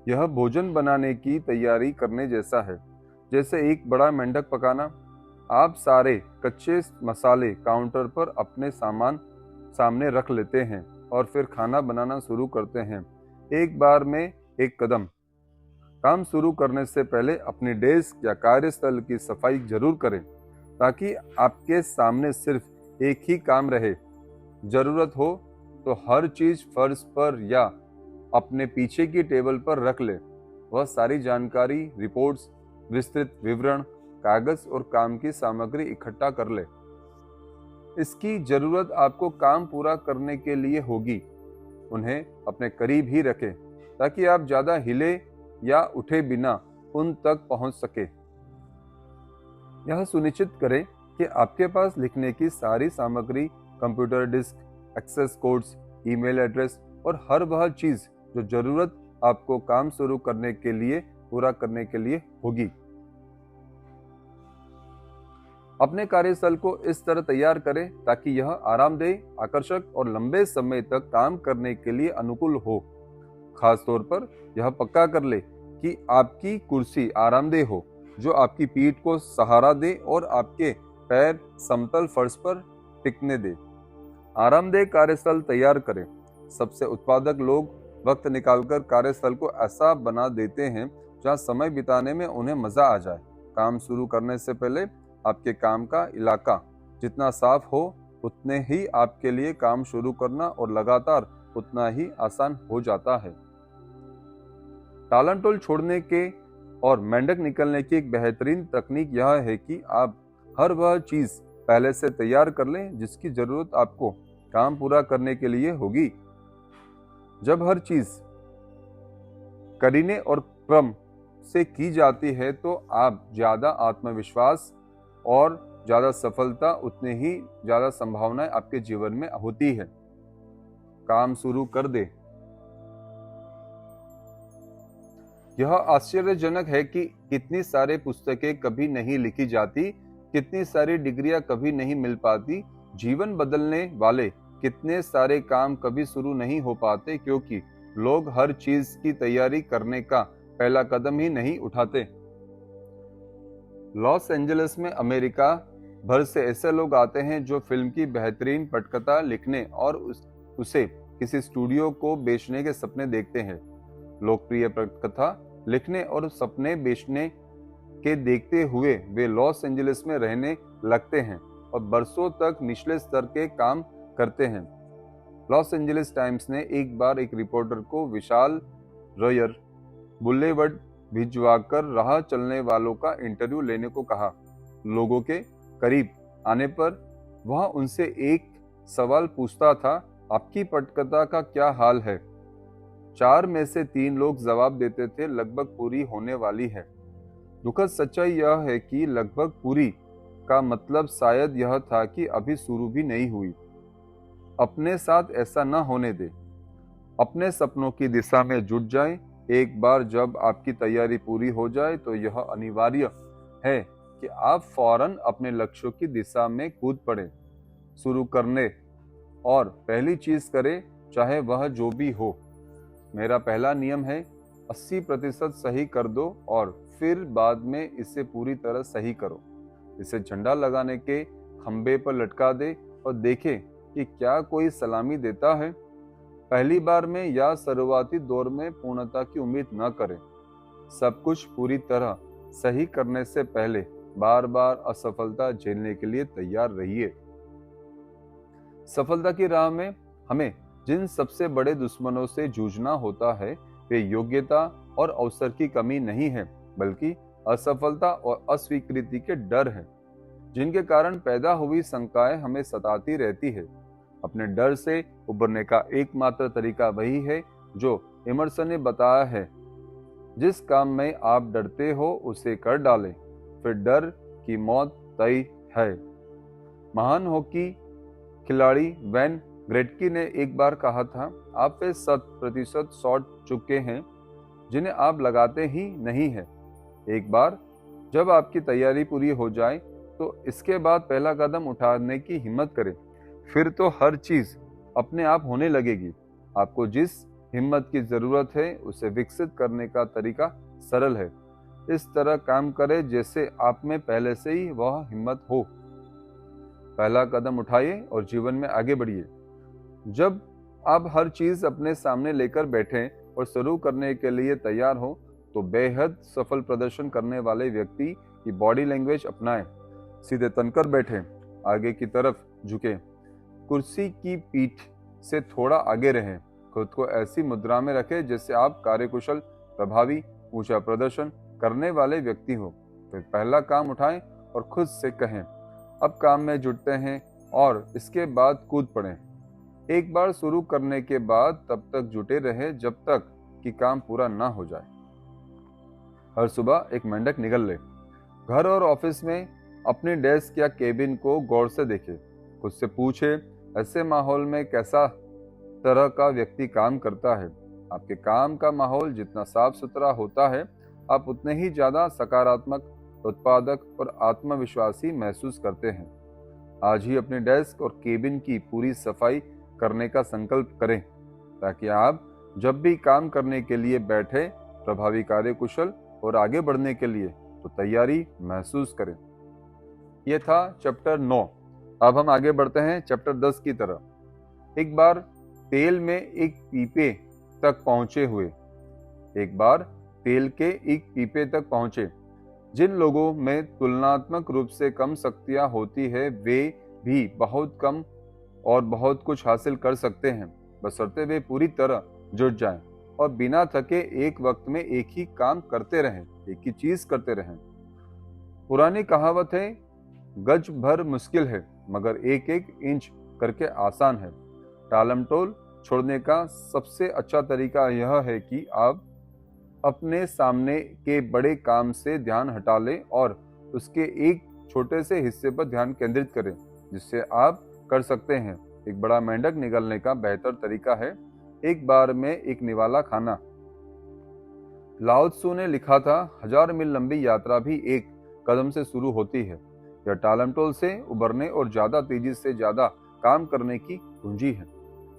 [SPEAKER 1] यह भोजन बनाने की तैयारी करने जैसा है, जैसे एक बड़ा मेंढक पकाना। आप सारे कच्चे मसाले काउंटर पर अपने सामने रख लेते हैं और फिर खाना बनाना शुरू करते हैं, एक बार में एक कदम। काम शुरू करने से पहले अपनी डेस्क या कार्यस्थल की सफाई जरूर करें, ताकि आपके सामने सिर्फ एक ही काम रहे। जरूरत हो तो हर चीज फर्श पर या अपने पीछे की टेबल पर रख ले। वह सारी जानकारी, रिपोर्ट्स, विस्तृत विवरण, कागज और काम की सामग्री इकट्ठा कर ले। इसकी जरूरत आपको काम पूरा करने के लिए होगी। उन्हें अपने करीब ही रखें, ताकि आप ज्यादा हिले या उठे बिना उन तक पहुंच सके। यह सुनिश्चित करें कि आपके पास लिखने की सारी सामग्री, computer disk, access codes, email address और हर वह चीज जो जरूरत आपको काम शुरू करने के लिए पूरा करने के लिए होगी। अपने कार्यस्थल को इस तरह तैयार करें ताकि यह आरामदेह, आकर्षक और लंबे समय तक काम करने के लिए अनुकूल हो। खास तौर पर यह पक्का कर ले कि आपकी कुर्सी आरामदेह हो, जो आपकी पीठ को सहारा दे और आपके पैर समतल फर्श पर टिकने दे। आरामदेह कार्यस्थल तैयार करें। सबसे उत्पादक लोग वक्त निकालकर कार्यस्थल को ऐसा बना देते हैं जहां समय बिताने में उन्हें मजा आ जाए। काम शुरू करने से पहले आपके काम का इलाका जितना साफ हो, उतने ही आपके लिए काम शुरू करना और लगातार उतना ही आसान हो जाता है। टालमटोल छोड़ने के और मेंढक निकलने की एक बेहतरीन तकनीक यह है कि आप हर वह चीज पहले से तैयार कर लें जिसकी जरूरत आपको काम पूरा करने के लिए होगी। जब हर चीज करीने और क्रम से की जाती है तो आप ज्यादा आत्मविश्वास और ज्यादा सफलता, उतने ही ज्यादा संभावनाएं आपके जीवन में होती है। काम शुरू कर दे। यह आश्चर्यजनक है कि कितनी सारी पुस्तकें कभी नहीं लिखी जाती, कितनी सारी डिग्रियां कभी नहीं मिल पाती, जीवन बदलने वाले कितने सारे काम कभी शुरू नहीं हो पाते, क्योंकि लोग हर चीज की तैयारी करने का पहला कदम ही नहीं उठाते। लॉस एंजलिस में अमेरिका भर से ऐसे लोग आते हैं जो फिल्म की बेहतरीन पटकथा लिखने और उसे किसी स्टूडियो को बेचने के सपने देखते हैं। लोकप्रिय पटकथा लिखने और सपने बेचने के देखते हुए वे लॉस एंजलिस में रहने लगते हैं और बरसों तक निचले स्तर के काम करते हैं। लॉस एंजलिस टाइम्स ने एक बार एक रिपोर्टर को विशाल रॉयर बुलेवर्ड भिजवाकर राह चलने वालों का इंटरव्यू लेने को कहा। लोगों के करीब आने पर वह उनसे एक सवाल पूछता था, आपकी पटकथा का क्या हाल है? 4 में से 3 लोग जवाब देते थे, लगभग पूरी होने वाली है। दुखद सच्चाई यह है कि लगभग पूरी का मतलब शायद यह था कि अभी शुरू भी नहीं हुई। अपने साथ ऐसा न होने दे। अपने सपनों की दिशा में जुट जाएं। एक बार जब आपकी तैयारी पूरी हो जाए तो यह अनिवार्य है कि आप फौरन अपने लक्ष्यों की दिशा में कूद पड़े, शुरू करने और पहली चीज करें, चाहे वह जो भी हो। मेरा पहला नियम है 80% सही कर दो और फिर बाद में इसे पूरी तरह सही करो। इसे झंडा लगाने के खंबे पर लटका दे और देखें कि क्या कोई सलामी देता है। पहली बार में या शुरुआती दौर में पूर्णता की उम्मीद न करें। सब कुछ पूरी तरह सही करने से पहले बार बार असफलता झेलने के लिए तैयार रहिए। सफलता की राह में हमें जिन सबसे बड़े दुश्मनों से जूझना होता है वे योग्यता और अवसर की कमी नहीं है, बल्कि असफलता और अस्वीकृति के डर हैं, जिनके कारण पैदा हुई शंकाएं हमें सताती रहती है। अपने डर से उबरने का एकमात्र तरीका वही है जो इमर्सन ने बताया है, जिस काम में आप डरते हो उसे कर डालें, फिर डर की मौत तय है। महान हॉकी खिलाड़ी वेन ग्रेटकी ने एक बार कहा था, आप वे 100% शॉट चुके हैं जिन्हें आप लगाते ही नहीं है। एक बार जब आपकी तैयारी पूरी हो जाए तो इसके बाद पहला कदम उठाने की हिम्मत करें, फिर तो हर चीज अपने आप होने लगेगी। आपको जिस हिम्मत की जरूरत है, उसे विकसित करने का तरीका सरल है। इस तरह काम करें जैसे आप में पहले से ही वह हिम्मत हो। पहला कदम उठाइए और जीवन में आगे बढ़िए। जब आप हर चीज अपने सामने लेकर बैठें और शुरू करने के लिए तैयार हो, तो बेहद सफल प्रदर्शन करने वाले व्यक्ति की बॉडी लैंग्वेज अपनाएं। सीधे तनकर बैठें, आगे की तरफ झुकें, कुर्सी की पीठ से थोड़ा आगे रहें। खुद को ऐसी मुद्रा में रखें जैसे आप कार्यकुशल, प्रभावी, ऊंचा प्रदर्शन करने वाले व्यक्ति हो। फिर पहला काम उठाएं और खुद से कहें, अब काम में जुटते हैं, और इसके बाद कूद पड़ें। एक बार शुरू करने के बाद तब तक जुटे रहे जब तक कि काम पूरा ना हो जाए। हर सुबह एक मेंढक निगल ले। घर और ऑफिस में अपने डेस्क या केबिन को गौर से देखें। खुद से पूछे, ऐसे माहौल में कैसा तरह का व्यक्ति काम करता है। आपके काम का माहौल जितना साफ सुथरा होता है, आप उतने ही ज्यादा सकारात्मक, उत्पादक और आत्मविश्वासी महसूस करते हैं। आज ही अपने डेस्क और केबिन की पूरी सफाई करने का संकल्प करें, ताकि आप जब भी काम करने के लिए बैठे, प्रभावी, कार्यकुशल और आगे बढ़ने के लिए तो तैयारी महसूस करें। यह था चैप्टर 9। अब हम आगे बढ़ते हैं चैप्टर 10 की तरफ। एक बार तेल में एक पीपे तक पहुंचे। जिन लोगों में तुलनात्मक रूप से कम शक्तियां होती है, वे भी बहुत कम और बहुत कुछ हासिल कर सकते हैं, बशर्ते वे पूरी तरह जुट जाएं और बिना थके एक वक्त में एक ही काम करते रहें, एक ही चीज करते रहें। पुरानी कहावत है, गज भर मुश्किल है मगर एक एक इंच करके आसान है। टालमटोल छोड़ने का सबसे अच्छा तरीका यह है कि आप अपने सामने के बड़े काम से ध्यान हटा लें और उसके एक छोटे से हिस्से पर ध्यान केंद्रित करें, जिससे आप कर सकते हैं। एक बड़ा मेंढक निगलने का बेहतर तरीका है एक बार में एक निवाला खाना। लाओ त्सु ने लिखा था, 1000 मील लंबी यात्रा भी एक कदम से शुरू होती है। यह टालमटोल से उबरने और ज्यादा तेजी से ज्यादा काम करने की कुंजी है।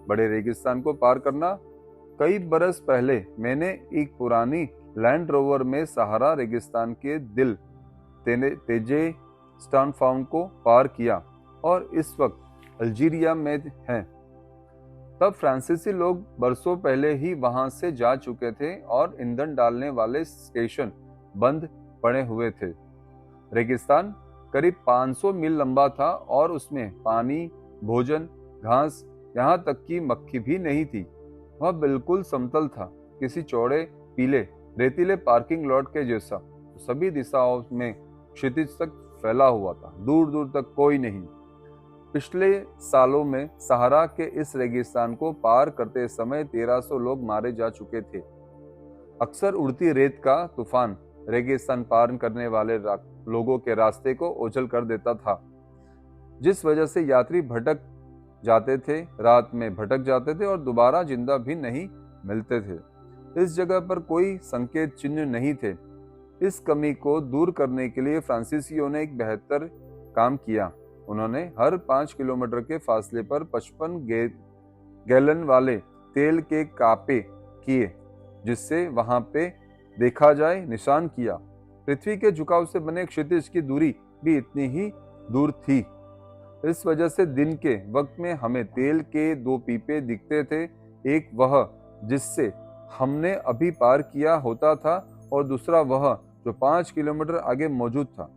[SPEAKER 1] बड़े रेगिस्तान को पार करना। कई बरस पहले मैंने एक पुरानी लैंड रोवर में सहारा रेगिस्तान के दिल तेजे स्टानफाउंड को पार किया और इस वक्त अल्जीरिया में हैं। तब फ्रांसीसी लोग बरसों पहले ही वहां से जा चुके थे और ईंधन डालने वाले स्टेशन बंद पड़े हुए थे। रेगिस्तान करीब 500 मील लंबा था और उसमें पानी, भोजन, घास, यहाँ तक कि मक्खी भी नहीं थी। वह बिल्कुल समतल था, किसी चौड़े पीले रेतीले पार्किंग लॉट के जैसा। सभी दिशाओं में क्षितिज तक फैला हुआ था, दूर दूर तक कोई नहीं। पिछले सालों में सहारा के इस रेगिस्तान को पार करते समय 1300 लोग मारे जा चुके थे। अक्सर उड़ती रेत का तूफान रेगिस्तान पार करने वाले लोगों के रास्ते को ओझल कर देता था, जिस वजह से यात्री भटक जाते थे, रात में भटक जाते थे और दोबारा जिंदा भी नहीं मिलते थे। इस जगह पर कोई संकेत चिन्ह नहीं थे। इस कमी को दूर करने के लिए फ्रांसीसियों ने एक बेहतर काम किया। उन्होंने हर 5 किलोमीटर के फासले पर 55 गैलन वाले तेल के कापे किए, जिससे वहां पे देखा जाए निशान किया। पृथ्वी के झुकाव से बने क्षितिज की दूरी भी इतनी ही दूर थी। इस वजह से दिन के वक्त में हमें तेल के 2 पीपे दिखते थे, एक वह जिससे हमने अभी पार किया होता था और दूसरा वह जो 5 किलोमीटर आगे मौजूद था,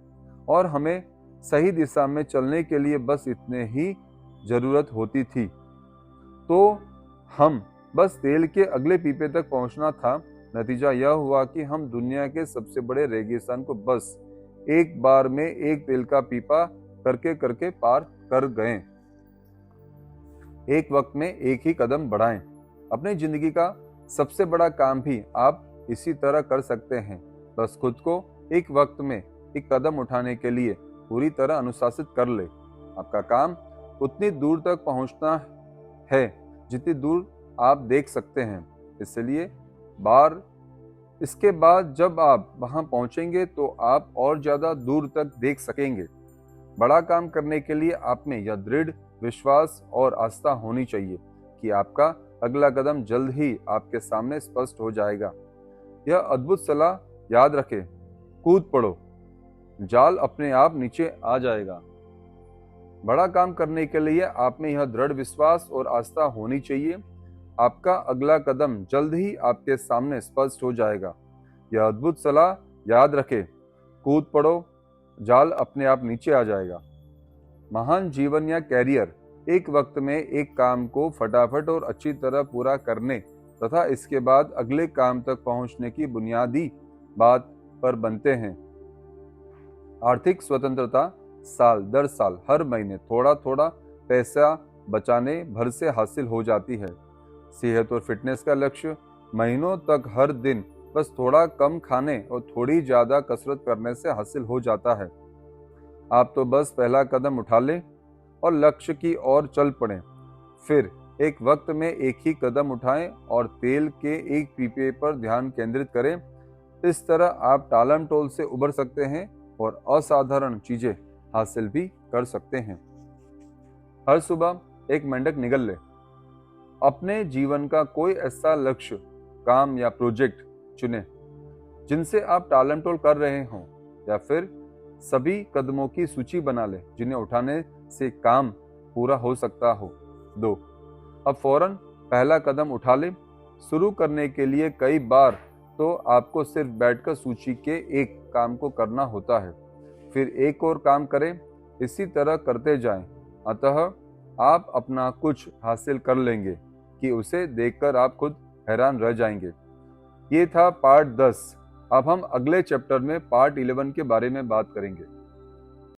[SPEAKER 1] और हमें सही दिशा में चलने के लिए बस इतने ही जरूरत होती थी। तो हम बस तेल के अगले पीपे तक पहुंचना था। नतीजा यह हुआ कि हम दुनिया के सबसे बड़े रेगिस्तान को बस एक बार में एक तेल का पीपा करके करके पार कर गए। एक वक्त में एक ही कदम बढ़ाएं। अपनी जिंदगी का सबसे बड़ा काम भी आप इसी तरह कर सकते हैं। बस खुद को एक वक्त में एक कदम उठाने के लिए पूरी तरह अनुशासित कर ले। आपका काम उतनी दूर तक पहुंचना है जितनी दूर आप देख सकते हैं। इसलिए इसके बाद जब आप वहां पहुंचेंगे तो आप और ज्यादा दूर तक देख सकेंगे। बड़ा काम करने के लिए आप में यह दृढ़ विश्वास और आस्था होनी चाहिए कि आपका अगला कदम जल्द ही आपके सामने स्पष्ट हो जाएगा। यह अद्भुत सलाह याद रखें, कूद पड़ो, जाल अपने आप नीचे आ जाएगा। बड़ा काम करने के लिए आप में यह दृढ़ विश्वास और आस्था होनी चाहिए। आपका अगला कदम जल्द ही आपके सामने स्पष्ट हो जाएगा। यह अद्भुत सलाह याद रखें, कूद पड़ो, जाल अपने आप नीचे आ जाएगा। महान जीवन या कैरियर एक वक्त में एक काम को फटाफट और अच्छी तरह पूरा करने तथा इसके बाद अगले काम तक पहुंचने की बुनियादी बात पर बनते हैं। आर्थिक स्वतंत्रता साल दर साल हर महीने थोड़ा थोड़ा पैसा बचाने भर से हासिल हो जाती है। सेहत और फिटनेस का लक्ष्य महीनों तक हर दिन बस थोड़ा कम खाने और थोड़ी ज्यादा कसरत करने से हासिल हो जाता है। आप तो बस पहला कदम उठा लें और लक्ष्य की ओर चल पड़ें। फिर एक वक्त में एक ही कदम उठाएं और तेल के एक पीपे पर ध्यान केंद्रित करें। इस तरह आप टालमटोल से उबर सकते हैं और असाधारण चीजें हासिल भी कर सकते हैं। हर सुबह एक मेंढक निगल ले। अपने जीवन का कोई ऐसा लक्ष्य, काम या प्रोजेक्ट चुनें जिनसे आप टालमटोल कर रहे हों, या फिर सभी कदमों की सूची बना लें जिन्हें उठाने से काम पूरा हो सकता हो। 2. अब फौरन पहला कदम उठा लें। शुरू करने के लिए कई बार तो आपको सिर्फ बैठकर सूची के एक काम को करना होता है, फिर एक और काम करें, इसी तरह करते जाएं। अतः आप अपना कुछ हासिल कर लेंगे कि उसे देखकर आप खुद हैरान रह जाएंगे। ये था पार्ट 10। अब हम अगले चैप्टर में पार्ट 11 के बारे में बात करेंगे।